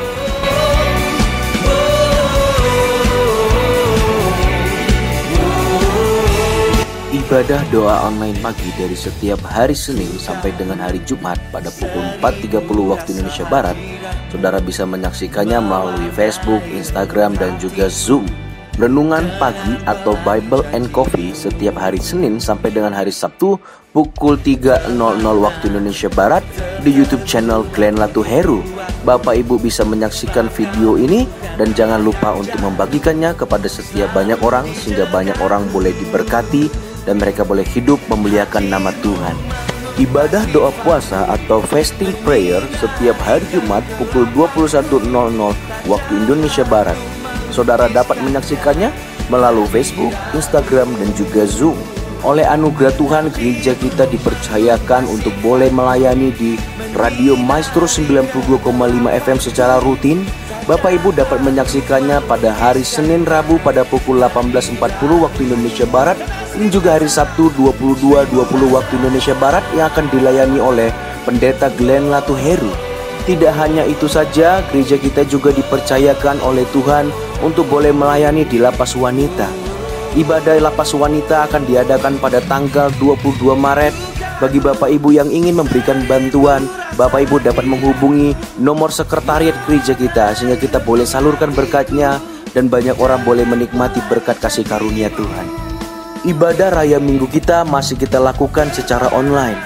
Ibadah doa online pagi dari setiap hari Senin sampai dengan hari Jumat pada pukul 4.30 waktu Indonesia Barat. Saudara bisa menyaksikannya melalui Facebook, Instagram, dan juga Zoom. Renungan pagi atau Bible and Coffee setiap hari Senin sampai dengan hari Sabtu pukul 3.00 waktu Indonesia Barat di YouTube channel Glenn Latuheru. Bapak Ibu bisa menyaksikan video ini dan jangan lupa untuk membagikannya kepada setiap banyak orang sehingga banyak orang boleh diberkati dan mereka boleh hidup memuliakan nama Tuhan. Ibadah doa puasa atau fasting prayer setiap hari Jumat pukul 21.00 waktu Indonesia Barat. Saudara dapat menyaksikannya melalui Facebook, Instagram, dan juga Zoom. Oleh anugerah Tuhan, gereja kita dipercayakan untuk boleh melayani di Radio Maestro 92,5 FM secara rutin. Bapak Ibu dapat menyaksikannya pada hari Senin Rabu pada pukul 18.40 waktu Indonesia Barat, dan juga hari Sabtu 22.20 waktu Indonesia Barat yang akan dilayani oleh Pendeta Glenn Latuheru. Tidak hanya itu saja, gereja kita juga dipercayakan oleh Tuhan untuk boleh melayani di lapas wanita. Ibadah lapas wanita akan diadakan pada tanggal 22 Maret. Bagi Bapak Ibu yang ingin memberikan bantuan, Bapak Ibu dapat menghubungi nomor sekretariat gereja kita sehingga kita boleh salurkan berkatnya dan banyak orang boleh menikmati berkat kasih karunia Tuhan. Ibadah raya minggu kita masih kita lakukan secara online.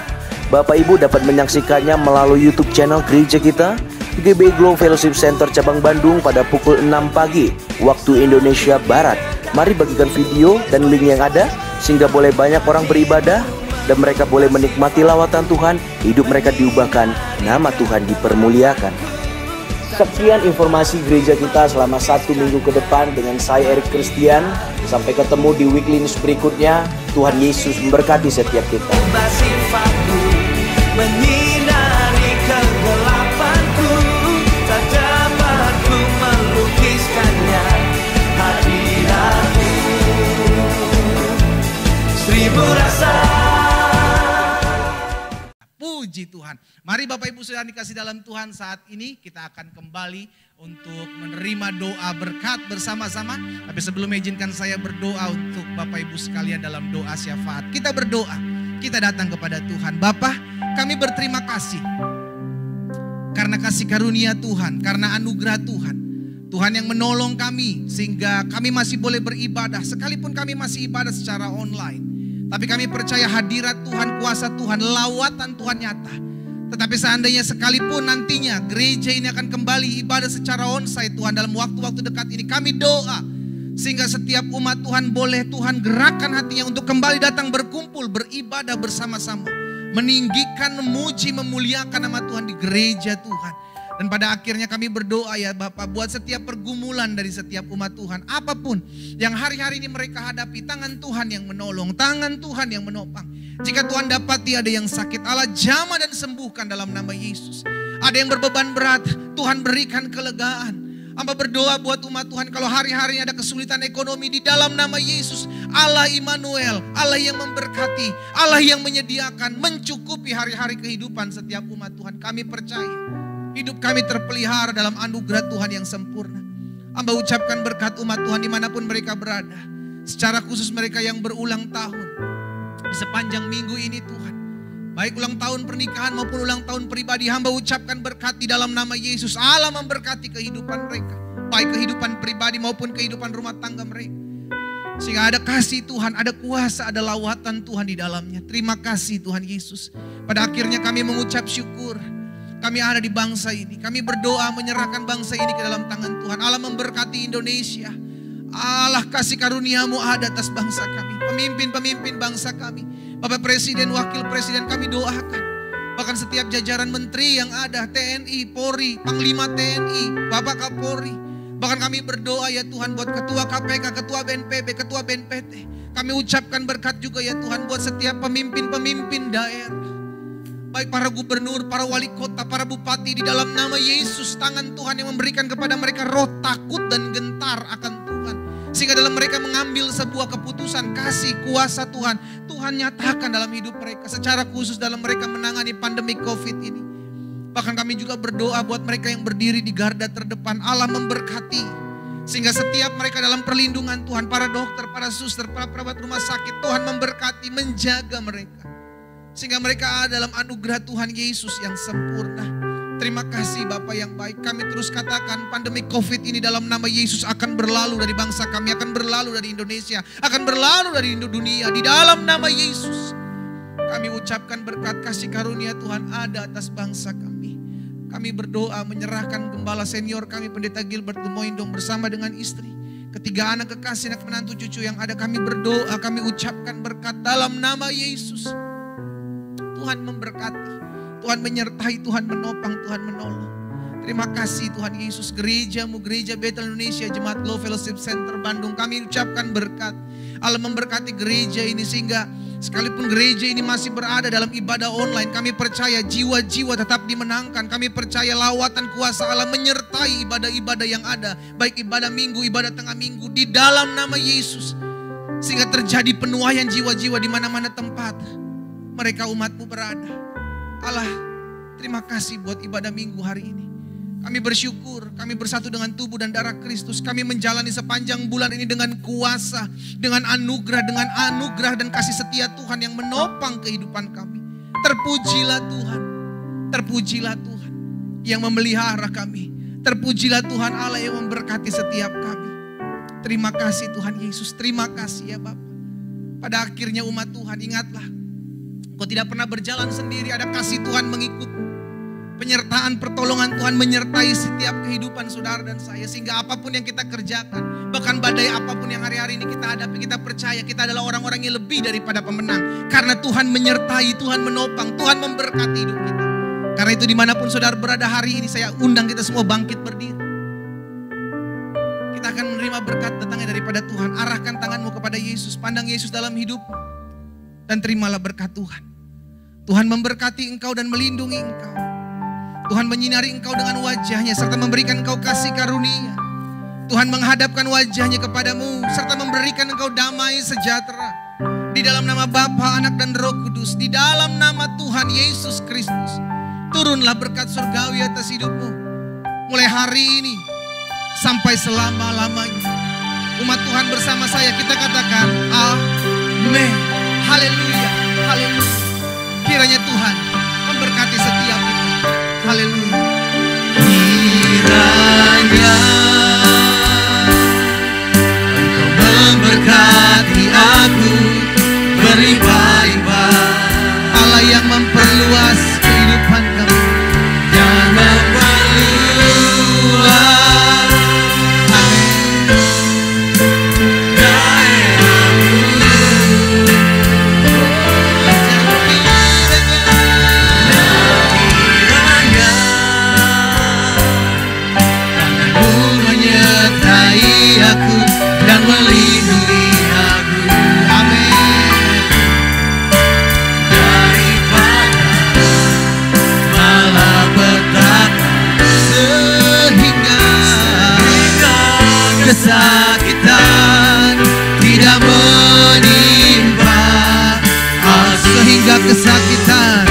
Bapak Ibu dapat menyaksikannya melalui YouTube channel gereja kita, GBI Glow Fellowship Center Cabang Bandung pada pukul 6 pagi waktu Indonesia Barat. Mari bagikan video dan link yang ada sehingga boleh banyak orang beribadah dan mereka boleh menikmati lawatan Tuhan, hidup mereka diubahkan, nama Tuhan dipermuliakan. Sekian informasi gereja kita selama 1 minggu ke depan dengan saya Erik Christian. Sampai ketemu di weekly news berikutnya. Tuhan Yesus memberkati setiap kita. Menyinari kegelapanku, tak dapat ku melukiskannya. Hadiratmu 1000 rasa. Puji Tuhan. Mari Bapak Ibu Saudara dikasih dalam Tuhan, saat ini kita akan kembali untuk menerima doa berkat bersama-sama. Tapi sebelum izinkan saya berdoa untuk Bapak Ibu sekalian dalam doa syafaat. Kita berdoa, kita datang kepada Tuhan. Bapa, kami berterima kasih karena kasih karunia Tuhan, karena anugerah Tuhan. Tuhan yang menolong kami sehingga kami masih boleh beribadah. Sekalipun kami masih ibadah secara online, tapi kami percaya hadirat Tuhan, kuasa Tuhan, lawatan Tuhan nyata. Tetapi seandainya sekalipun nantinya gereja ini akan kembali ibadah secara onsite Tuhan, dalam waktu-waktu dekat ini kami doa sehingga setiap umat Tuhan boleh Tuhan gerakan hatinya untuk kembali datang berkumpul, beribadah bersama-sama, meninggikan, memuji, memuliakan nama Tuhan di gereja Tuhan. Dan pada akhirnya kami berdoa ya Bapak, buat setiap pergumulan dari setiap umat Tuhan, apapun yang hari-hari ini mereka hadapi, tangan Tuhan yang menolong, tangan Tuhan yang menopang. Jika Tuhan dapati ada yang sakit, Allah jamah dan sembuhkan dalam nama Yesus. Ada yang berbeban berat, Tuhan berikan kelegaan. Hamba berdoa buat umat Tuhan, kalau hari-hari ada kesulitan ekonomi, di dalam nama Yesus, Allah Immanuel, Allah yang memberkati, Allah yang menyediakan, mencukupi hari-hari kehidupan setiap umat Tuhan. Kami percaya hidup kami terpelihara dalam anugerah Tuhan yang sempurna. Hamba ucapkan berkat umat Tuhan dimanapun mereka berada. Secara khusus mereka yang berulang tahun di sepanjang minggu ini Tuhan, baik ulang tahun pernikahan maupun ulang tahun pribadi, hamba ucapkan berkat di dalam nama Yesus. Allah memberkati kehidupan mereka, baik kehidupan pribadi maupun kehidupan rumah tangga mereka. Sehingga ada kasih Tuhan, ada kuasa, ada lawatan Tuhan di dalamnya. Terima kasih Tuhan Yesus. Pada akhirnya kami mengucap syukur. Kami ada di bangsa ini. Kami berdoa menyerahkan bangsa ini ke dalam tangan Tuhan. Allah memberkati Indonesia. Allah kasih karuniamu ada atas bangsa kami. Pemimpin-pemimpin bangsa kami. Bapak Presiden, Wakil Presiden kami doakan. Bahkan setiap jajaran menteri yang ada, TNI, Polri, Panglima TNI, Bapak Kapolri. Bahkan kami berdoa ya Tuhan buat Ketua KPK, Ketua BNPB, Ketua BNPT. Kami ucapkan berkat juga ya Tuhan buat setiap pemimpin-pemimpin daerah. Baik para gubernur, para wali kota, para bupati, di dalam nama Yesus, tangan Tuhan yang memberikan kepada mereka roh takut dan gentar akan Tuhan. Sehingga dalam mereka mengambil sebuah keputusan, kasih kuasa Tuhan, Tuhan nyatakan dalam hidup mereka. Secara khusus dalam mereka menangani pandemi COVID ini. Bahkan kami juga berdoa buat mereka yang berdiri di garda terdepan. Allah memberkati. Sehingga setiap mereka dalam perlindungan Tuhan, para dokter, para suster, para perawat rumah sakit, Tuhan memberkati, menjaga mereka. Sehingga mereka ada dalam anugerah Tuhan Yesus yang sempurna. Terima kasih Bapak yang baik. Kami terus katakan pandemi COVID ini dalam nama Yesus akan berlalu dari bangsa kami, akan berlalu dari Indonesia, akan berlalu dari dunia. Di dalam nama Yesus kami ucapkan berkat kasih karunia Tuhan ada atas bangsa kami. Kami berdoa menyerahkan gembala senior kami Pendeta Gilbert Dumoindong bersama dengan istri, ketiga anak kekasih, anak menantu cucu yang ada. Kami berdoa, kami ucapkan berkat dalam nama Yesus. Tuhan memberkati, Tuhan menyertai, Tuhan menopang, Tuhan menolong. Terima kasih Tuhan Yesus, gerejamu, Gereja Betel Indonesia, Jemaat Glow Fellowship Center Bandung. Kami ucapkan berkat. Allah memberkati gereja ini sehingga sekalipun gereja ini masih berada dalam ibadah online, kami percaya jiwa-jiwa tetap dimenangkan. Kami percaya lawatan kuasa Allah menyertai ibadah-ibadah yang ada, baik ibadah minggu, ibadah tengah minggu, di dalam nama Yesus. Sehingga terjadi penuaian jiwa-jiwa di mana-mana tempat mereka umatmu berada. Allah, terima kasih buat ibadah minggu hari ini. Kami bersyukur, kami bersatu dengan tubuh dan darah Kristus. Kami menjalani sepanjang bulan ini dengan kuasa, dengan anugerah dan kasih setia Tuhan yang menopang kehidupan kami. Terpujilah Tuhan, terpujilah Tuhan yang memelihara kami. Terpujilah Tuhan Allah yang memberkati setiap kami. Terima kasih Tuhan Yesus, terima kasih ya Bapa. Pada akhirnya umat Tuhan, ingatlah, kau tidak pernah berjalan sendiri, ada kasih Tuhan mengikut. Penyertaan pertolongan Tuhan menyertai setiap kehidupan saudara dan saya. Sehingga apapun yang kita kerjakan, bahkan badai apapun yang hari-hari ini kita hadapi, kita percaya kita adalah orang-orang yang lebih daripada pemenang. Karena Tuhan menyertai, Tuhan menopang, Tuhan memberkati hidup kita. Karena itu dimanapun saudara berada hari ini, saya undang kita semua bangkit berdiri. Kita akan menerima berkat datangnya daripada Tuhan. Arahkan tanganmu kepada Yesus, pandang Yesus dalam hidupmu, dan terimalah berkat Tuhan. Tuhan memberkati engkau dan melindungi engkau. Tuhan menyinari engkau dengan wajahnya serta memberikan engkau kasih karunia. Tuhan menghadapkan wajahnya kepadamu serta memberikan engkau damai sejahtera. Di dalam nama Bapa, Anak dan Roh Kudus, di dalam nama Tuhan Yesus Kristus, turunlah berkat surgawi atas hidupmu. Mulai hari ini sampai selama-lamanya. Umat Tuhan bersama saya kita katakan amin. Haleluya, haleluya. Kiranya Tuhan memberkati setiap kita. Haleluya. Kiranya Engkau memberkati aku berlimpah-limpah. Allah yang memperluas kehidupan kami, yang memperluas aku dan melindungi aku, amin. Daripada malapetaka sehingga kesakitan tidak menimpa, sehingga kesakitan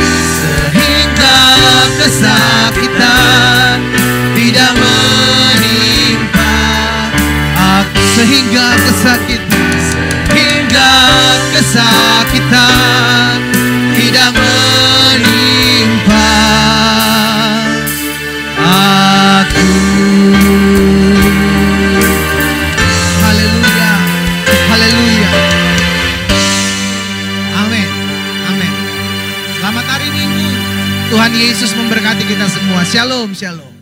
tidak menimpa, sehingga kesakitan tidak menimpa aku. Haleluya, haleluya. Amin, amin. Selamat hari Minggu. Tuhan Yesus memberkati kita semua. Shalom, shalom.